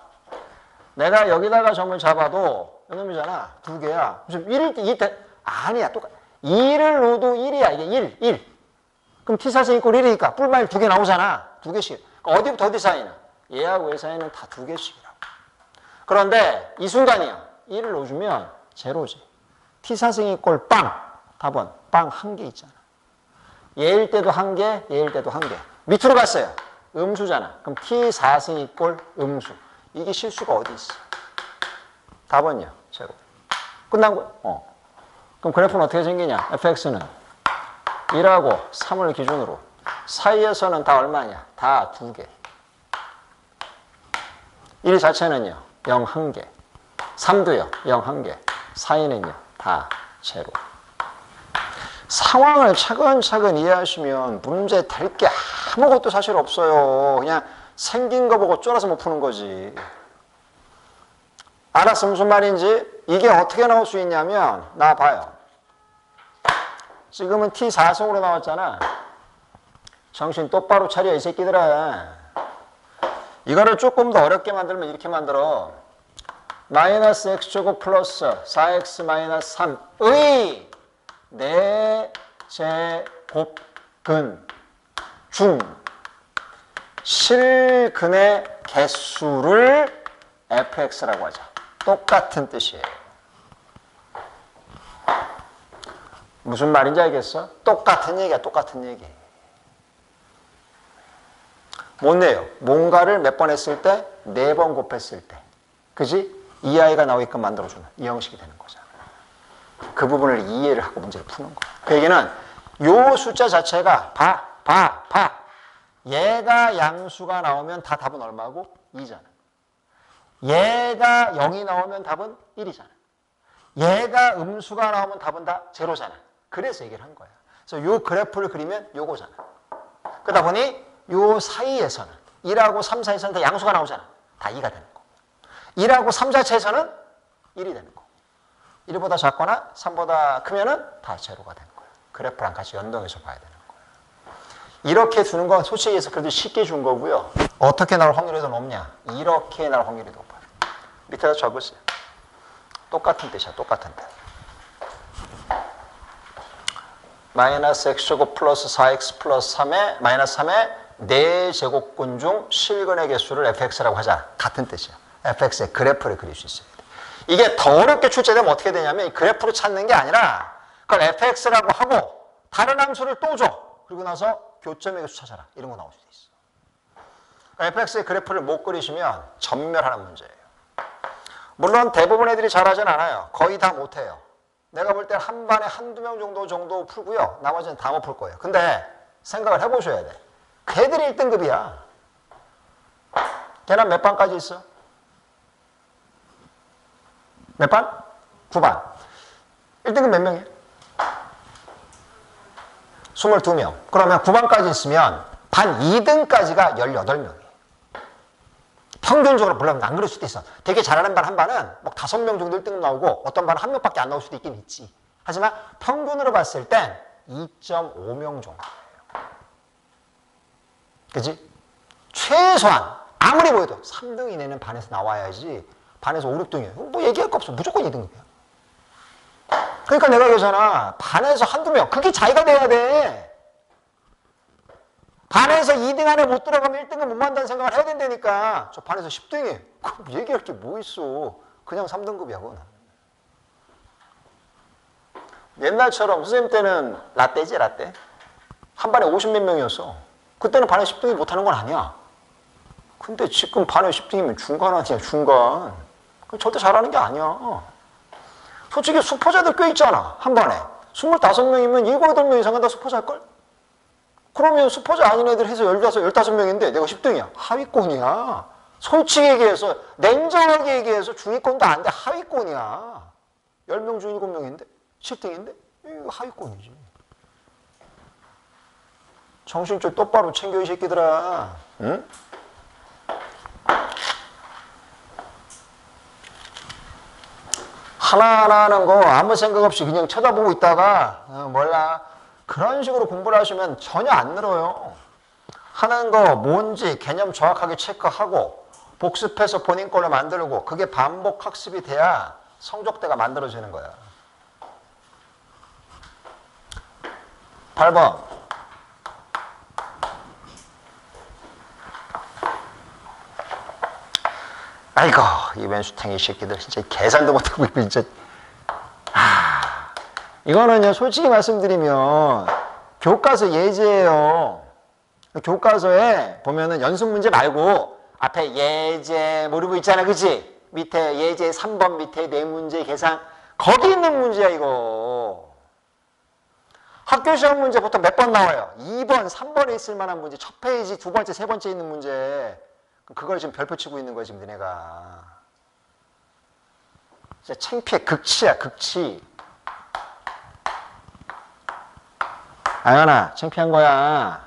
내가 여기다가 점을 잡아도 이놈이잖아. 2개야. 무슨 1일 때 2때 아니야. 똑같아. 2를 넣어도 1이야. 이게 1. 그럼 t4승 이꼴 1이니까 뿔망이 2개 나오잖아. 2개씩. 그러니까 어디부터 어디 사이는? 얘하고 얘 사이는 다 2개씩이라고. 그런데 이 순간이야. 1을 넣어주면 제로지. t4승 꼴 빵. 답은 빵 한 개 있잖아. 얘일 때도 한 개, 얘일 때도 한 개. 밑으로 갔어요. 음수잖아. 그럼 t4승 꼴 음수. 이게 실수가 어디 있어? 답은요. 제로. 끝난 거야. 그럼 그래프는 어떻게 생기냐? fx는 1하고 3을 기준으로 사이에서는 다 얼마냐? 다 2개. 1 자체는요. 0 1개. 3도요. 0 1개. 사이는요. 다 제로. 상황을 차근차근 이해하시면 문제 될 게 아무것도 사실 없어요. 그냥 생긴 거 보고 쫄아서 못 푸는 거지. 알았어? 무슨 말인지? 이게 어떻게 나올 수 있냐면 나 봐요. 지금은 t4승으로 나왔잖아. 정신 똑바로 차려 이 새끼들아. 이거를 조금 더 어렵게 만들면 이렇게 만들어. 마이너스 x제곱 플러스 4x 마이너스 3의 4제곱근 중 실근의 개수를 fx라고 하자. 똑같은 뜻이에요. 무슨 말인지 알겠어? 똑같은 얘기야, 똑같은 얘기. 뭔데요? 뭔가를 몇 번 했을 때? 4번 곱했을 때. 그지? 이 아이가 나오게끔 만들어주는 이 형식이 되는 거잖아. 그 부분을 이해를 하고 문제를 푸는 거야. 그 얘기는 요 숫자 자체가 봐. 얘가 양수가 나오면 다 답은 얼마고? 2잖아. 얘가 0이 나오면 답은 1이잖아. 얘가 음수가 나오면 답은 다 제로잖아. 그래서 얘기를 한 거야. 그래서 요 그래프를 그리면 요거잖아. 그러다 보니 요 사이에서는 1하고 3 사이에서는 다 양수가 나오잖아. 다 2가 되는 거. 1하고 3 자체에서는 1이 되는 거. 1보다 작거나 3보다 크면은 다 제로가 되는 거야. 그래프랑 같이 연동해서 봐야 되는 거야. 이렇게 두는 건 솔직히 해서 그래도 쉽게 준 거고요. 어떻게 나올 확률이 더 높냐? 이렇게 나올 확률이 높아요. 밑에다 적으세요. 똑같은 뜻이야. 똑같은 뜻. 마이너스 x제곱 플러스 4x 플러스 3의 마이너스 3의 4제곱근 중 실근의 개수를 fx라고 하자. 같은 뜻이야. fx의 그래프를 그릴 수 있어야 돼. 이게 더 어렵게 출제되면 어떻게 되냐면 이 그래프를 찾는 게 아니라 그걸 fx라고 하고 다른 함수를 또 줘. 그리고 나서 교점의 개수 찾아라. 이런 거 나올 수도 있어. 그러니까 fx의 그래프를 못 그리시면 전멸하는 문제예요. 물론 대부분 애들이 잘하진 않아요. 거의 다 못해요. 내가 볼 때 한 반에 한두 명 정도 풀고요. 나머지는 다 못 풀 거예요. 근데 생각을 해보셔야 돼. 걔들이 1등급이야. 걔는 몇 반까지 있어? 몇 반? 9반. 1등급 몇 명이에요? 22명. 그러면 9반까지 있으면 반 2등까지가 18명이에요. 평균적으로 물론 안 그럴 수도 있어. 되게 잘하는 반 한 반은 뭐 5명 정도 1등급 나오고 어떤 반은 1명밖에 안 나올 수도 있긴 있지. 하지만 평균으로 봤을 땐 2.5명 정도예요. 그지? 최소한 아무리 보여도 3등 이내는 반에서 나와야지. 반에서 5, 6등이에요. 뭐 얘기할 거 없어. 무조건 2등급이야. 그러니까 내가 그러잖아. 반에서 한두 명. 그게 자기가 돼야 돼. 반에서 2등 안에 못 들어가면 1등은 못 만든다는 생각을 해야 된다니까. 저 반에서 10등이에요. 그럼 얘기할 게 뭐 있어. 그냥 3등급이야, 그건. 옛날처럼 선생님 때는 라떼지, 라떼. 한 반에 50몇 명이었어. 그때는 반에 10등이 못하는 건 아니야. 근데 지금 반에 10등이면 중간 아니야, 중간. 그럼 절대 잘하는 게 아니야. 솔직히 수포자들 꽤 있잖아, 한 반에. 25명이면 7, 8명 이상은 다 수포자일걸? 그러면 수포자 아닌 애들 해서 15명인데 내가 10등이야. 하위권이야. 솔직히 얘기해서, 냉정하게 얘기해서 중위권도 안 돼. 하위권이야. 10명 중 7명인데? 10등인데? 이거 하위권이지. 정신 좀 똑바로 챙겨, 이 새끼들아. 응? 하나하나 하는 거 아무 생각 없이 그냥 쳐다보고 있다가 몰라. 그런 식으로 공부를 하시면 전혀 안 늘어요. 하는 거 뭔지 개념 정확하게 체크하고 복습해서 본인 걸로 만들고 그게 반복 학습이 돼야 성적대가 만들어지는 거야. 8번. 아이고 이 왼수탱이 새끼들 진짜 계산도 못하고 진짜. 이거는요 솔직히 말씀드리면 교과서 예제예요. 교과서에 보면은 연습 문제 말고 앞에 예제 모르고 있잖아, 그치? 밑에 예제 3번 밑에 네 문제 계산 거기 있는 문제야 이거. 학교 시험 문제 보통 몇 번 나와요? 2번, 3번에 있을 만한 문제, 첫 페이지, 두 번째, 세 번째 있는 문제. 그걸 지금 별표 치고 있는 거야 지금 너네가. 진짜 창피해. 극치야 극치. 아연아 창피한 거야.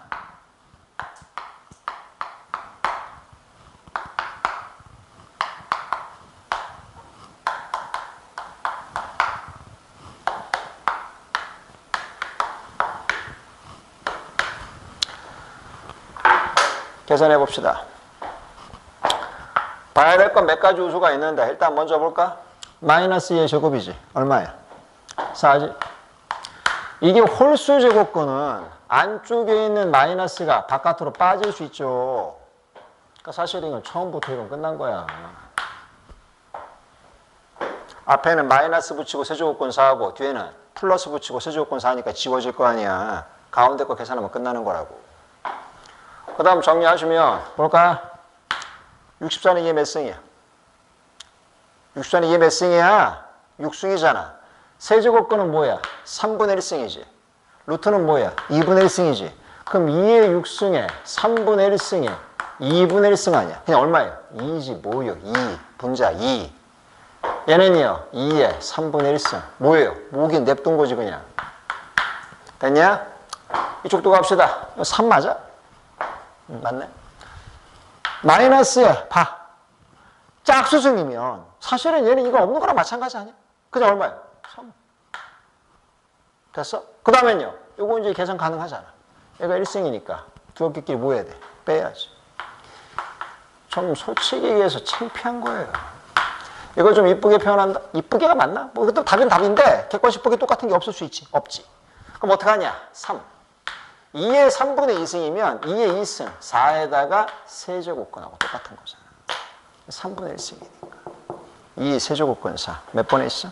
계산해 봅시다. 봐야 될 건 몇 가지 우수가 있는데 일단 먼저 볼까? 마이너스 2의 제곱이지. 얼마야? 4지. 이게 홀수 제곱근은 안쪽에 있는 마이너스가 바깥으로 빠질 수 있죠. 그러니까 사실 이건 처음부터 이건 끝난 거야. 앞에는 마이너스 붙이고 세제곱근 4하고 뒤에는 플러스 붙이고 세제곱근 4니까 지워질 거 아니야. 가운데 거 계산하면 끝나는 거라고. 그 다음 정리하시면 볼까? 64는 이게 몇 승이야? 64는 이게 몇 승이야? 6승이잖아. 세제곱근은 뭐야? 3분의 1승이지. 루트는 뭐야? 2분의 1승이지. 그럼 2의 6승에 3분의 1승에 2분의 1승 아니야? 그냥 얼마예요? 2지 뭐예요? 2. 분자 2. 얘는요 2의 3분의 1승. 뭐예요? 모긴 냅둔 거지 그냥. 됐냐? 이쪽도 갑시다. 3 맞아? 맞네. 마이너스에 봐. 짝수승이면 사실은 얘는 이거 없는 거랑 마찬가지 아니야? 그냥 얼마야? 3. 됐어? 그 다음엔요. 요거 이제 계산 가능하잖아. 얘가 1승이니까 두 개끼리 뭐 해야 돼? 빼야지. 좀 솔직히 얘기해서 창피한 거예요. 이거 좀 이쁘게 표현한다? 이쁘게가 맞나? 뭐 그것도 답은 답인데 객관식 보기 똑같은 게 없을 수 있지. 없지. 그럼 어떡하냐? 3. 2의 3분의 2승이면 2의 2승 4에다가 세제곱근하고 똑같은 거잖아. 3분의 1승이니까 2의 세제곱근 4 몇 번에 있어?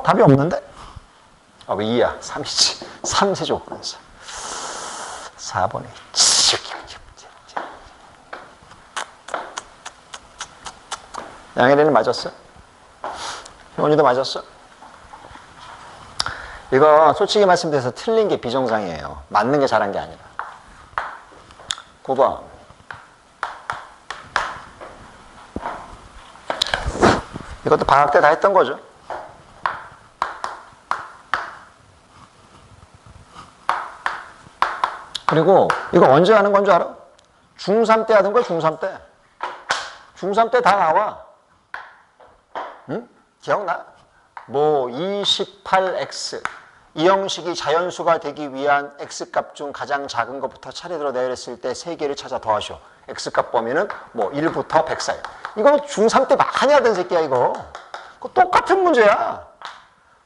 답이 없는데? 왜 2야? 3이지. 3세제곱근 4 4번에 2. 양혜린은 맞았어? 효원이도 맞았어? 이거 솔직히 말씀드려서 틀린 게 비정상이에요. 맞는 게 잘한 게 아니라. 9번. 이것도 방학 때 다 했던 거죠. 그리고 이거 언제 하는 건 줄 알아? 중3 때 하던 거야, 중3 때. 중3 때 다 나와. 응? 기억나? 뭐 28x. 이 형식이 자연수가 되기 위한 x값 중 가장 작은 것부터 차례대로 내렸을 때 세 개를 찾아 더하시오. x값 범위는 뭐 1부터 100 사이. 이거 중3 때 많이 하던 새끼야 이거. 그거 똑같은 문제야.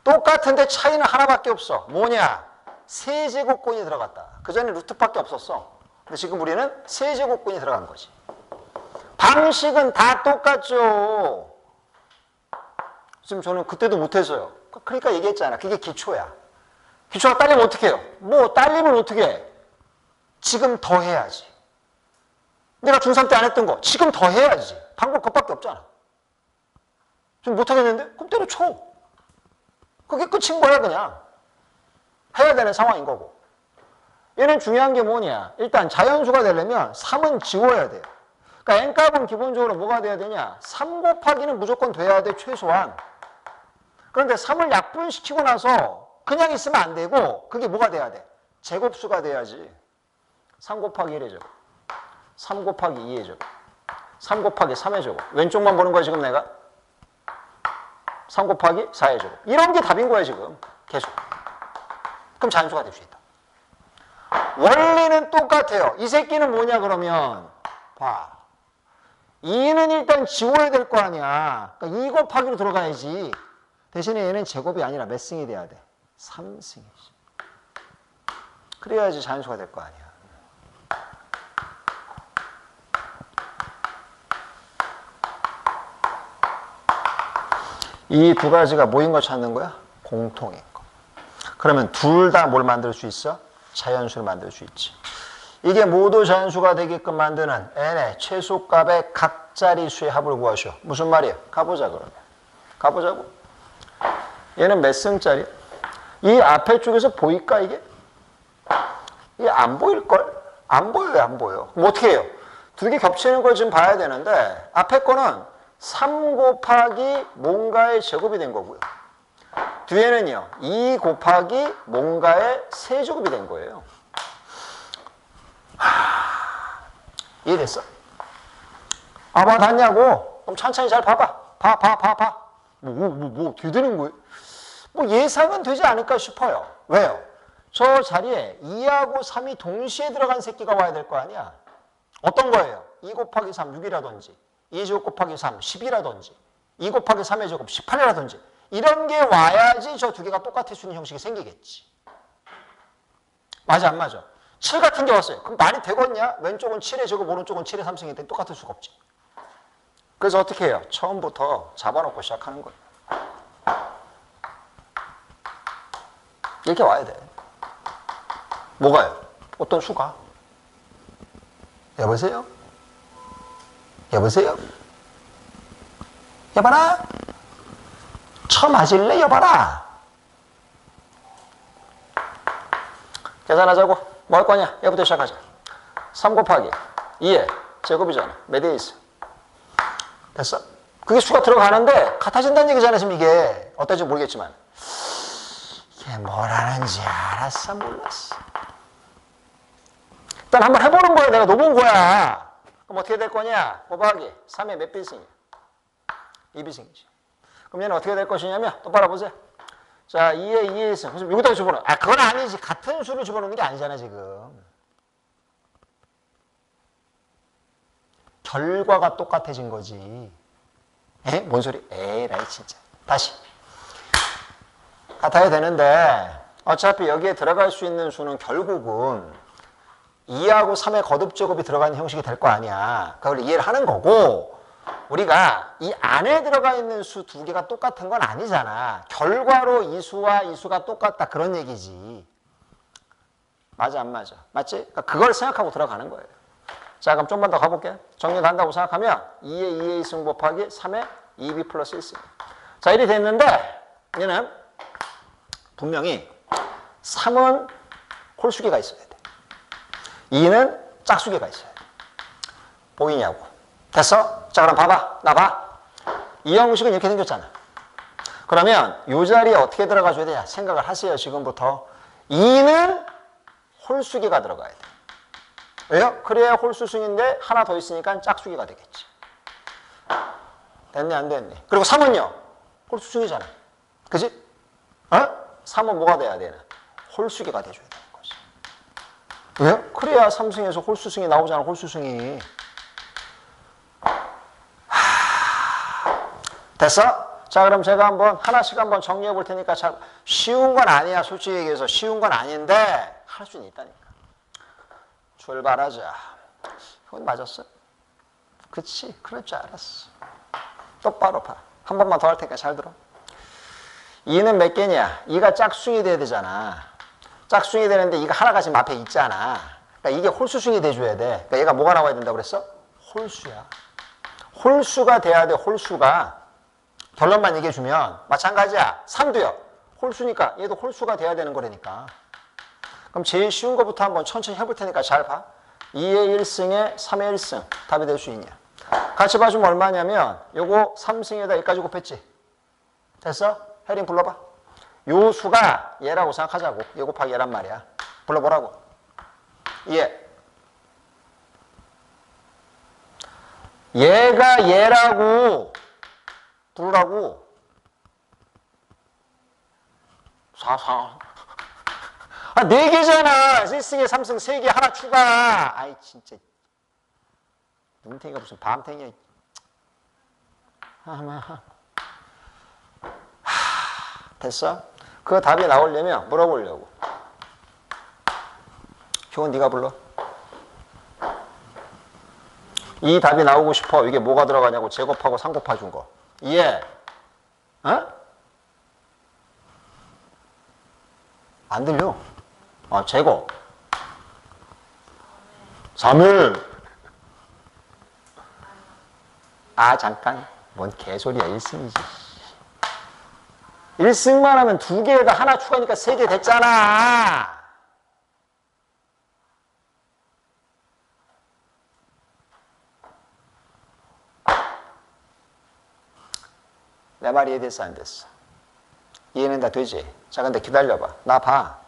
똑같은데 차이는 하나밖에 없어. 뭐냐? 세제곱근이 들어갔다. 그전에 루트밖에 없었어. 근데 지금 우리는 세제곱근이 들어간 거지. 방식은 다 똑같죠. 지금 저는 그때도 못했어요. 그러니까 얘기했잖아. 그게 기초야. 기초가 딸리면 어떻게 해요? 뭐 딸리면 어떻게 해? 지금 더 해야지. 내가 중3 때 안 했던 거 지금 더 해야지. 방법 그것밖에 없잖아. 지금 못하겠는데? 그럼 때려쳐. 그게 끝인 거야 그냥. 해야 되는 상황인 거고. 얘는 중요한 게 뭐냐? 일단 자연수가 되려면 3은 지워야 돼요. 그러니까 n값은 기본적으로 뭐가 돼야 되냐? 3 곱하기는 무조건 돼야 돼 최소한. 그런데 3을 약분시키고 나서 그냥 있으면 안 되고 그게 뭐가 돼야 돼? 제곱수가 돼야지. 3 곱하기 1의 제곱. 3 곱하기 2의 제곱. 3 곱하기 3의 제곱. 왼쪽만 보는 거야 지금 내가. 3 곱하기 4의 제곱. 이런 게 답인 거야 지금. 계속. 그럼 자연수가 될 수 있다. 원리는 똑같아요. 이 새끼는 뭐냐 그러면 봐. 2는 일단 지워야 될 거 아니야. 그러니까 2 곱하기로 들어가야지. 대신에 얘는 제곱이 아니라 몇 승이 돼야 돼? 3승이지. 그래야지 자연수가 될 거 아니야. 이 두 가지가 뭐인 거 찾는 거야? 공통인 거. 그러면 둘 다 뭘 만들 수 있어? 자연수를 만들 수 있지. 이게 모두 자연수가 되게끔 만드는 n의 최소값의 각자리수의 합을 구하시오. 무슨 말이야? 가보자 그러면. 가보자고. 얘는 몇 승짜리야? 이 앞에 쪽에서 보일까 이게? 이게 안 보일걸? 안 보여요, 안 보여. 그럼 어떻게 해요? 두 개 겹치는 걸 지금 봐야 되는데 앞에 거는 3 곱하기 뭔가의 제곱이 된 거고요. 뒤에는요 2 곱하기 뭔가의 세제곱이 된 거예요. 이해됐어? 뭐 닿냐고? 그럼 천천히 잘 봐봐. 봐. 뭐 어떻게 되는 거예요? 뭐 예상은 되지 않을까 싶어요. 왜요? 저 자리에 2하고 3이 동시에 들어간 새끼가 와야 될 거 아니야? 어떤 거예요? 2 곱하기 3, 6이라든지 2제곱 곱하기 3, 10이라든지 2 곱하기 3의 제곱, 18이라든지 이런 게 와야지 저 두 개가 똑같을 수 있는 형식이 생기겠지. 맞아 안 맞아? 7 같은 게 왔어요. 그럼 말이 되겠냐? 왼쪽은 7의 제곱, 오른쪽은 7의 3승인데 똑같을 수가 없지. 그래서 어떻게 해요? 처음부터 잡아놓고 시작하는 거예요. 이렇게 와야 돼. 뭐가요? 어떤 수가? 여보세요? 여보세요? 여봐라. 쳐맞을래? 여봐라. 계산하자고. 뭐 할 거냐? 얘부터 시작하자. 3 곱하기 2의 제곱이잖아. 몇 대 있어? 됐어? 그게 수가 들어가는데 같아진다는 얘기잖아. 지금 이게 어떨지 모르겠지만 이게 뭐라는지 알았어 몰랐어. 일단 한번 해보는 거야. 내가 넣어본 거야. 그럼 어떻게 될 거냐? 곱하기 3의 몇 비승이야? 2비승이지. 그럼 얘는 어떻게 될 것이냐면 똑바로 보세요. 자, 2의 2의 1승. 그래서 여기다가 집어넣어. 그건 아니지. 같은 수를 집어넣는 게 아니잖아 지금. 결과가 똑같아진 거지. 에? 뭔 소리? 에라이 진짜. 다시. 같아야 되는데 어차피 여기에 들어갈 수 있는 수는 결국은 2하고 3의 거듭제곱이 들어가는 형식이 될 거 아니야. 그걸 이해를 하는 거고 우리가 이 안에 들어가 있는 수 두 개가 똑같은 건 아니잖아. 결과로 이 수와 이 수가 똑같다 그런 얘기지. 맞아 안 맞아? 맞지? 그러니까 그걸 생각하고 들어가는 거예요. 자 그럼 좀만 더 가볼게. 정리한다고 생각하면 2의 2의 2승 곱하기 3의 2b 플러스 1승. 자 이리 됐는데 얘는 분명히 3은 홀수기가 있어야 돼. 2는 짝수기가 있어야 돼. 보이냐고. 됐어? 자 그럼 봐봐. 나 봐. 이 형식은 이렇게 생겼잖아. 그러면 이 자리에 어떻게 들어가줘야 되냐 생각을 하세요. 지금부터 2는 홀수기가 들어가야 돼. 왜요? 그래야 홀수승인데 하나 더 있으니까 짝수기가 되겠지. 됐네 안 됐네. 그리고 3은요 홀수승이잖아. 그지? 어? 3은 뭐가 돼야 되나? 홀수기가 돼줘야 되는 거지. 왜요? 그래야 3승에서 홀수승이 나오잖아. 홀수승이. 됐어? 자 그럼 제가 한번 하나씩 한번 정리해 볼 테니까 참 쉬운 건 아니야. 솔직히 얘기해서 쉬운 건 아닌데 할 수는 있다니까. 출발하자. 이건 맞았어? 그치? 그럴 줄 알았어. 똑바로 봐. 한 번만 더 할 테니까 잘 들어. 2는 몇 개냐? 2가 짝수이 돼야 되잖아. 짝수이 되는데 2가 하나가 지금 앞에 있잖아. 그러니까 이게 홀수승이 돼줘야 돼. 그러니까 얘가 뭐가 나와야 된다고 그랬어? 홀수야. 홀수가 돼야 돼. 홀수가. 결론만 얘기해주면 마찬가지야. 3도요. 홀수니까 얘도 홀수가 돼야 되는 거라니까. 그럼 제일 쉬운 거부터 한번 천천히 해볼 테니까 잘 봐. 2의 1승에 3의 1승. 답이 될 수 있냐. 같이 봐주면 얼마냐면 요거 3승에다 여기까지 곱했지. 됐어? 혜린 불러봐. 요 수가 얘라고 생각하자고. 얘 곱하기 얘란 말이야. 불러보라고. 얘가 얘라고 부르라고. 4. 아, 4개잖아. 1승에 3승 3개 하나 추가. 아이, 진짜. 눈탱이가 무슨 밤탱이야. 됐어? 그 답이 나오려면 물어보려고. 효은 네가 불러. 이 답이 나오고 싶어. 이게 뭐가 들어가냐고 제곱하고 3 곱해준 거. 이해? 어? 안 들려. 제곱. 3을. 잠깐. 뭔 개소리야. 1승이지. 1승만 하면 2개에다 하나 추가하니까 3개 됐잖아. 내 말이 이해됐어, 안 됐어? 이해는 다 되지? 자, 근데 기다려봐. 나 봐.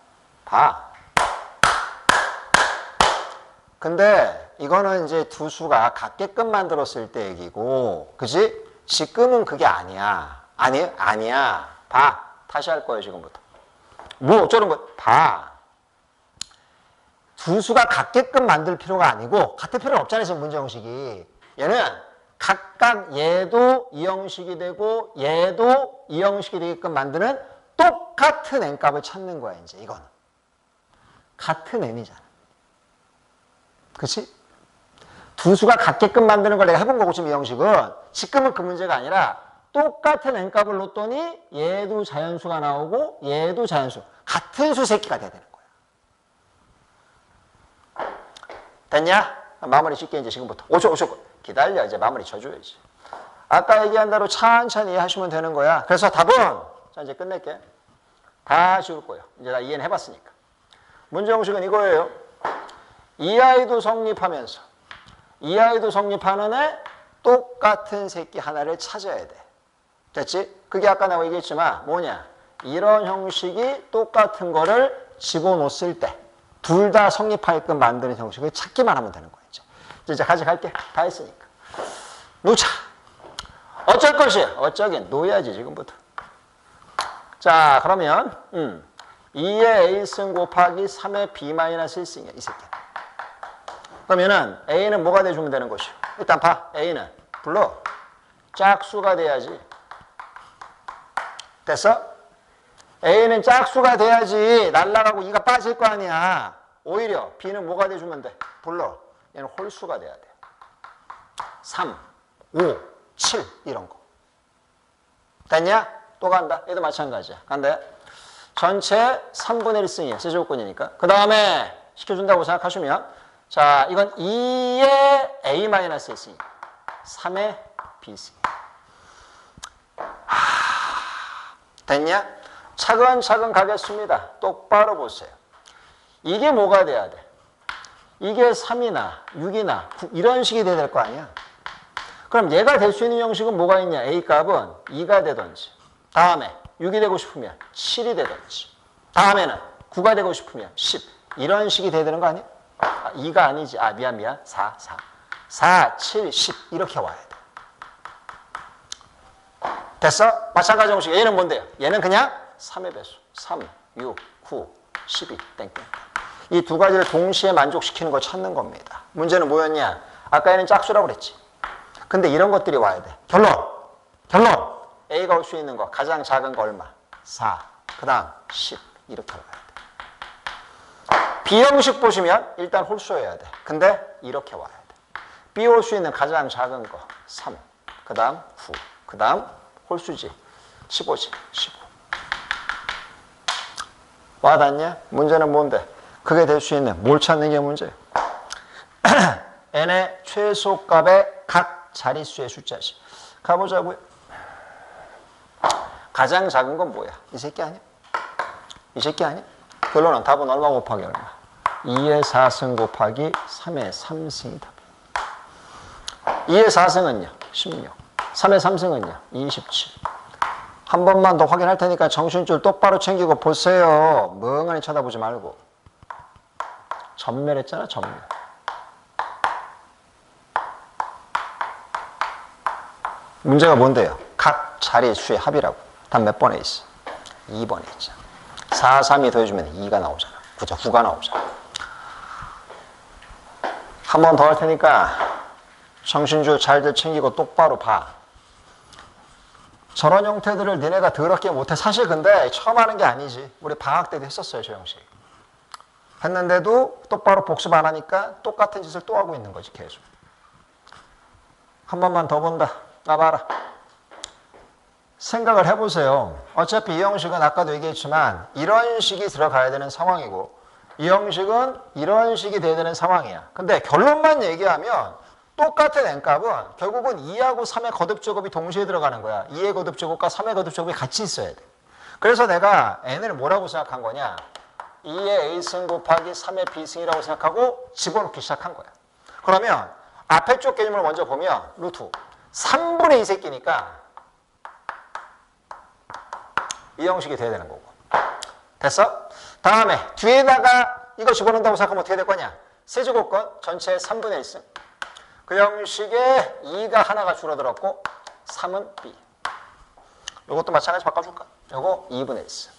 근데 이거는 이제 두 수가 같게끔 만들었을 때 얘기고, 그지? 지금은 그게 아니야. 아니야. 봐. 다시 할 거예요, 지금부터. 뭐 어쩌는 거야? 봐. 두 수가 같게끔 만들 필요가 아니고, 같을 필요는 없잖아요, 지금 문제 형식이. 얘는 각각 얘도 이 형식이 되고 얘도 이 형식이 되게끔 만드는 똑같은 n값을 찾는 거야, 이제 이거는. 같은 n이잖아. 그치? 두 수가 같게끔 만드는 걸 내가 해본 거고, 지금 이 형식은. 지금은 그 문제가 아니라 똑같은 n값을 놓더니 얘도 자연수가 나오고 얘도 자연수. 같은 수 새끼가 돼야 되는 거야. 됐냐? 마무리 쉽게 이제 지금부터. 5초. 기다려. 이제 마무리 쳐줘야지. 아까 얘기한 대로 천천히 하시면 되는 거야. 그래서 답은, 자, 이제 끝낼게. 다 지울 거예요. 이제 다 이해는 해봤으니까. 문제 형식은 이거예요. 이 아이도 성립하면서 이 아이도 성립하는 애 똑같은 새끼 하나를 찾아야 돼. 됐지? 그게 아까 내가 얘기했지만 뭐냐? 이런 형식이 똑같은 거를 집어넣었을 때 둘 다 성립하게끔 만드는 형식을 찾기만 하면 되는 거야. 이제 가져갈게. 다 했으니까. 놓자. 어쩔 것이? 어쩌긴 놓아야지, 지금부터. 자, 그러면 2의 A승 곱하기 3의 B-1승이야, 이 새끼. 그러면은 A는 뭐가 돼주면 되는 것이요? 일단 봐. A는 불러. 짝수가 돼야지. 됐어? A는 짝수가 돼야지 날라가고 2가 빠질 거 아니야. 오히려 B는 뭐가 돼주면 돼? 불러. 얘는 홀수가 돼야 돼. 3, 5, 7 이런 거. 됐냐? 또 간다. 얘도 마찬가지야. 간대. 전체 3분의 1승이야. 세제곱근이니까. 그 다음에 시켜준다고 생각하시면 자, 이건 2의 A-1승 3의 B승. 됐냐? 차근차근 가겠습니다. 똑바로 보세요. 이게 뭐가 돼야 돼? 이게 3이나 6이나 9 이런 식이 돼야 될 거 아니야. 그럼 얘가 될 수 있는 형식은 뭐가 있냐? A값은 2가 되든지 다음에 6이 되고 싶으면 7이 되든지 다음에는 9가 되고 싶으면 10 이런 식이 돼야 되는 거 아니야? 2가 아니지. 미안. 4, 7, 10 이렇게 와야 돼. 됐어? 마찬가지 형식. 얘는 뭔데요? 얘는 그냥 3의 배수. 3, 6, 9, 12 땡땡. 이 두 가지를 동시에 만족시키는 걸 찾는 겁니다. 문제는 뭐였냐? 아까 얘는 짝수라고 그랬지. 근데 이런 것들이 와야 돼. 결론. A가 올 수 있는 거 가장 작은 거 얼마? 4. 그 다음 10 이렇게 와야 돼. B 형식 보시면 일단 홀수여야 돼. 근데 이렇게 와야 돼. B 올 수 있는 가장 작은 거 3. 그 다음 9. 그 다음 홀수지. 15지. 15. 와닿냐? 문제는 뭔데? 그게 될 수 있는 뭘 찾는 게 문제예요? n의 최소값의 각 자릿수의 숫자지. 가보자고요. 가장 작은 건 뭐야? 이 새끼 아니야? 이 새끼 아니야? 결론은 답은 얼마 곱하기 얼마? 2의 4승 곱하기 3의 3승이 답이야. 2의 4승은요? 16. 3의 3승은요? 27. 한 번만 더 확인할 테니까 정신줄 똑바로 챙기고 보세요. 멍하니 쳐다보지 말고. 전멸했잖아, 전멸. 문제가 뭔데요? 각 자릿수의 합이라고. 답 몇 번에 있어? 2번에 있잖아. 4, 3이 더해주면 2가 나오잖아. 그죠? 9가 나오잖아. 한 번 더 할 테니까 정신줄 잘들 챙기고 똑바로 봐. 저런 형태들을 니네가 더럽게 못해. 사실 근데 처음 하는 게 아니지. 우리 방학 때도 했었어요, 저 형식. 했는데도 똑바로 복습 안 하니까 똑같은 짓을 또 하고 있는 거지, 계속. 한 번만 더 본다. 나 봐라. 생각을 해보세요. 어차피 이 형식은 아까도 얘기했지만 이런 식이 들어가야 되는 상황이고 이 형식은 이런 식이 돼야 되는 상황이야. 근데 결론만 얘기하면 똑같은 n값은 결국은 2하고 3의 거듭제곱이 동시에 들어가는 거야. 2의 거듭제곱과 3의 거듭제곱이 같이 있어야 돼. 그래서 내가 n을 뭐라고 생각한 거냐? 2의 a승 곱하기 3의 b승이라고 생각하고 집어넣기 시작한 거야. 그러면 앞에 쪽 개념을 먼저 보면 루트 3분의 2 새끼니까 이 형식이 돼야 되는 거고. 됐어? 다음에 뒤에다가 이거 집어넣는다고 생각하면 어떻게 될 거냐? 세제곱건 전체 3분의 1승. 그 형식에 2가 하나가 줄어들었고 3은 b. 이것도 마찬가지 바꿔줄까? 이거 2분의 1승.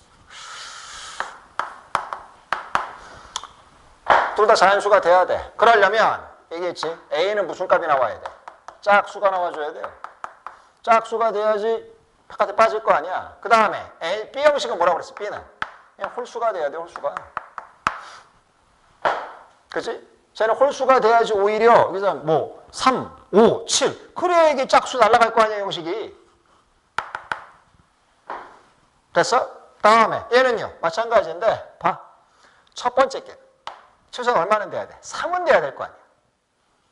둘 다 자연수가 돼야 돼. 그러려면 얘기했지. a는 무슨 값이 나와야 돼? 짝수가 나와줘야 돼요. 짝수가 돼야지 바깥에 빠질 거 아니야. 그 다음에 B 형식은 뭐라고 그랬어? B는 그냥 홀수가 돼야 돼. 홀수가. 그치? 쟤는 홀수가 돼야지 오히려 여기서 뭐 3, 5, 7 그래야 이게 짝수 날아갈 거 아니야 형식이. 됐어? 다음에 얘는요 마찬가지인데 봐. 첫 번째 게 최소한 얼마는 돼야 돼? 3은 돼야 될 거 아니야.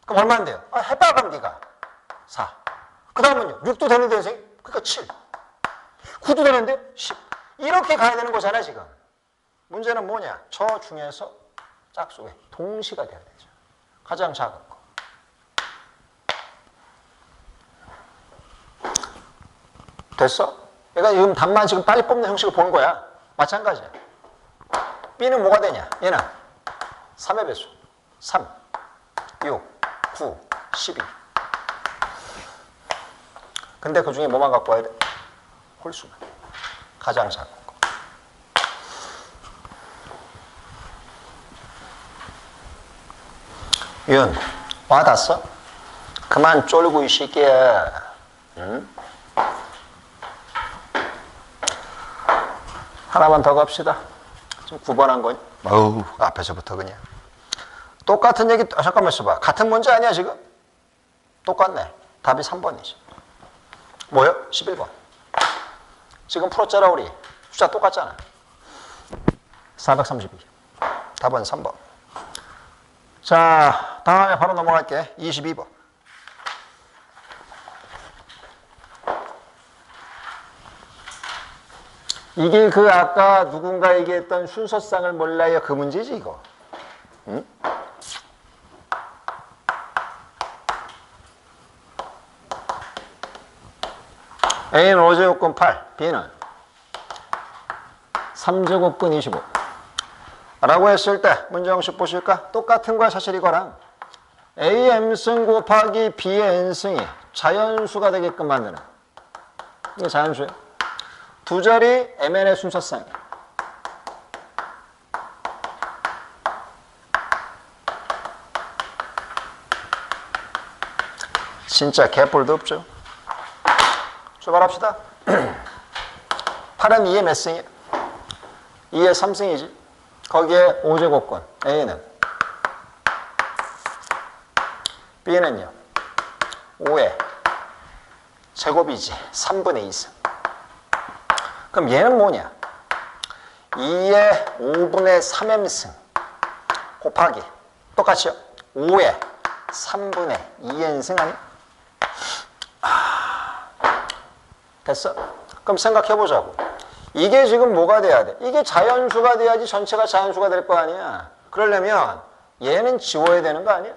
그럼 얼마는 돼요? 해봐 그럼 네가 4. 그 다음은요 6도 되는데 선생님? 그러니까 7. 9도 되는데 10. 이렇게 가야 되는 거잖아 지금. 문제는 뭐냐? 저 중에서 짝수에 동시가 돼야 되죠. 가장 작은 거. 됐어? 얘가 지금 답만 지금 빨리 뽑는 형식을 본 거야. 마찬가지야. B는 뭐가 되냐? 얘는 3의 배수. 3, 6, 9, 12. 근데 그 중에 뭐만 갖고 와야 돼? 홀수만. 가장 작은 거. 윤, 와닿았어? 그만 쫄고 이 새끼야. 응? 하나만 더 갑시다. 지금 9번 한 거니? 어우, 앞에서부터 그냥. 똑같은 얘기, 잠깐만 있어봐. 같은 문제 아니야, 지금? 똑같네. 답이 3번이지. 뭐요? 11번. 지금 풀었잖아, 우리. 숫자 똑같잖아. 432. 답은 3번. 자, 다음에 바로 넘어갈게. 22번. 이게 그 아까 누군가 얘기했던 순서상을 몰라요. 그 문제지, 이거. 응? A는 5제곱근 8, B는 3제곱근 25. 라고 했을 때 문제 형식 보실까? 똑같은 거야 사실 이거랑. A m승 곱하기 B의 n승이 자연수가 되게끔 만드는. 이게 자연수예요. 두 자리 mn의 순서상이야. 진짜 개뿔도 없죠. 출발합시다. 8은 2의 몇 승이야? 2의 3승이지. 거기에 5제곱권 A는 B는요 5의 제곱이지. 3분의 2승. 그럼 얘는 뭐냐? 2의 5분의 3m승 곱하기 똑같이요 5의 3분의 2n승 아니야? 됐어? 그럼 생각해보자고. 이게 지금 뭐가 돼야 돼? 이게 자연수가 돼야지 전체가 자연수가 될 거 아니야. 그러려면 얘는 지워야 되는 거 아니야?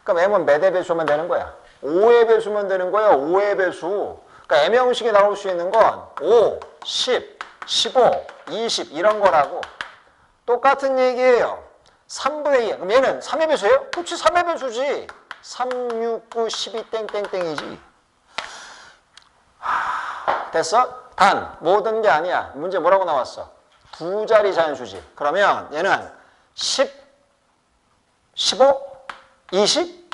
그럼 m은 몇의 배수면 되는 거야? 5의 배수면 되는 거야. 5의 배수. 그러니까 m 형식이 나올 수 있는 건 5, 10, 15, 20 이런 거라고. 똑같은 얘기예요. 3분의 2. 그럼 얘는 3의 배수예요? 그렇지 3의 배수지. 3, 6, 9, 12 땡땡땡이지. 됐어? 단 모든 게 아니야. 문제 뭐라고 나왔어? 두 자리 자연수지. 그러면 얘는 10, 15, 20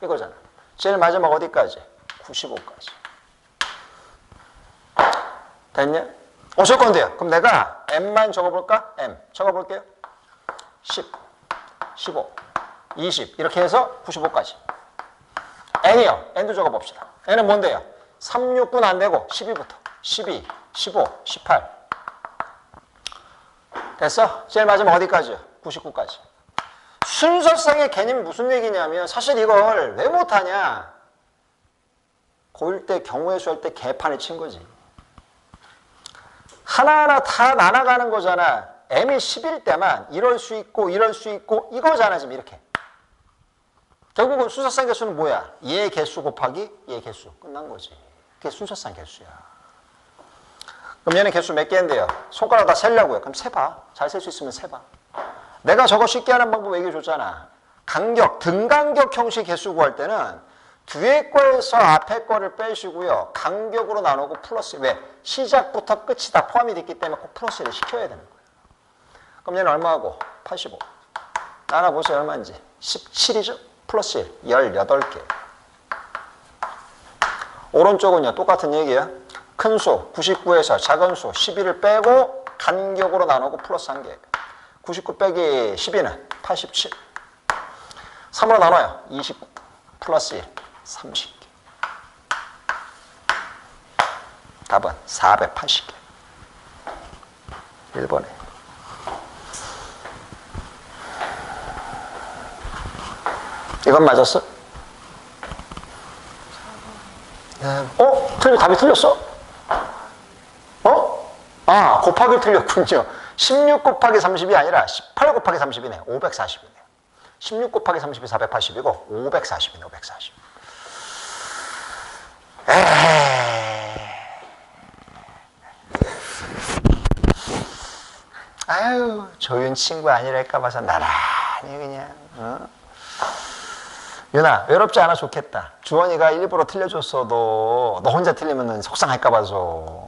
이거잖아. 제일 마지막 어디까지? 95까지. 됐냐? 어쩔 건데요. 그럼 내가 m만 적어볼까? m 적어볼게요. 10, 15, 20 이렇게 해서 95까지. n이요. n도 적어봅시다. n은 뭔데요? 3, 6, 9는 안 되고 12부터 12, 15, 18 됐어? 제일 마지막 어디까지요? 99까지. 순서상의 개념이 무슨 얘기냐면 사실 이걸 왜 못하냐? 고1 때 경우의 수 할 때 개판을 친 거지. 하나하나 다 나눠가는 거잖아. m이 10일 때만 이럴 수 있고 이럴 수 있고 이거잖아 지금 이렇게. 결국은 순서상 개수는 뭐야? 얘 개수 곱하기 얘 개수. 끝난 거지. 그게 순서상 개수야. 그럼 얘는 개수 몇 개인데요? 손가락 다 세려고요. 그럼 세봐. 잘 셀 수 있으면 세봐. 내가 저거 쉽게 하는 방법 얘기해 줬잖아. 간격, 등간격 형식 개수 구할 때는 뒤에 거에서 앞에 거를 빼시고요. 간격으로 나누고 플러스. 왜? 시작부터 끝이 다 포함이 됐기 때문에 꼭 플러스를 시켜야 되는 거예요. 그럼 얘는 얼마하고? 85. 나눠보세요. 얼마인지. 17이죠? 플러스 1. 18개. 오른쪽은요. 똑같은 얘기야. 큰 수 99에서 작은 수 11을 빼고 간격으로 나누고 플러스 1개. 99 빼기 12는 87. 3으로 나눠요. 29 플러스 1. 30개. 답은 480개. 1번에. 이건 맞았어? 답이 틀렸어? 아, 곱하기 틀렸군요. 16 곱하기 30이 아니라 18 곱하기 30이네. 540이네요. 16 곱하기 30이 480이고 540이네. 540. 아유, 조윤 친구 아니랄까 봐서 나란히 그냥. 윤아, 외롭지 않아 좋겠다. 주원이가 일부러 틀려줬어도 너 혼자 틀리면 속상할까 봐서.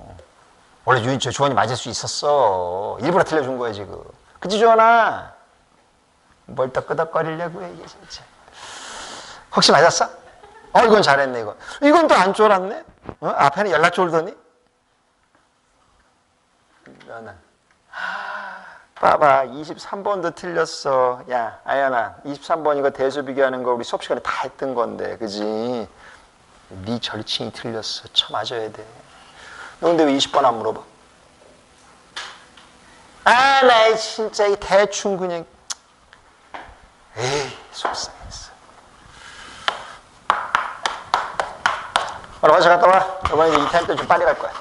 원래 주원이 맞을 수 있었어. 일부러 틀려준 거야 지금. 그치 주원아? 뭘 또 끄덕거리려고 해 이게 진짜. 혹시 맞았어? 이건 잘했네 이건. 이건 또 안 쫄았네? 앞에는 연락 쫄더니? 윤아. 봐봐 23번도 틀렸어. 야 아연아 23번 이거 대수 비교하는 거 우리 수업 시간에 다 했던 건데 그지? 네 절친이 틀렸어. 쳐 맞아야 돼. 너 근데 왜 20번 안 물어봐? 나 진짜 이 대충 그냥 에이 속상했어. 오늘 화장 갔다 와. 이번에 이탈 때 좀 빨리 갈 거야.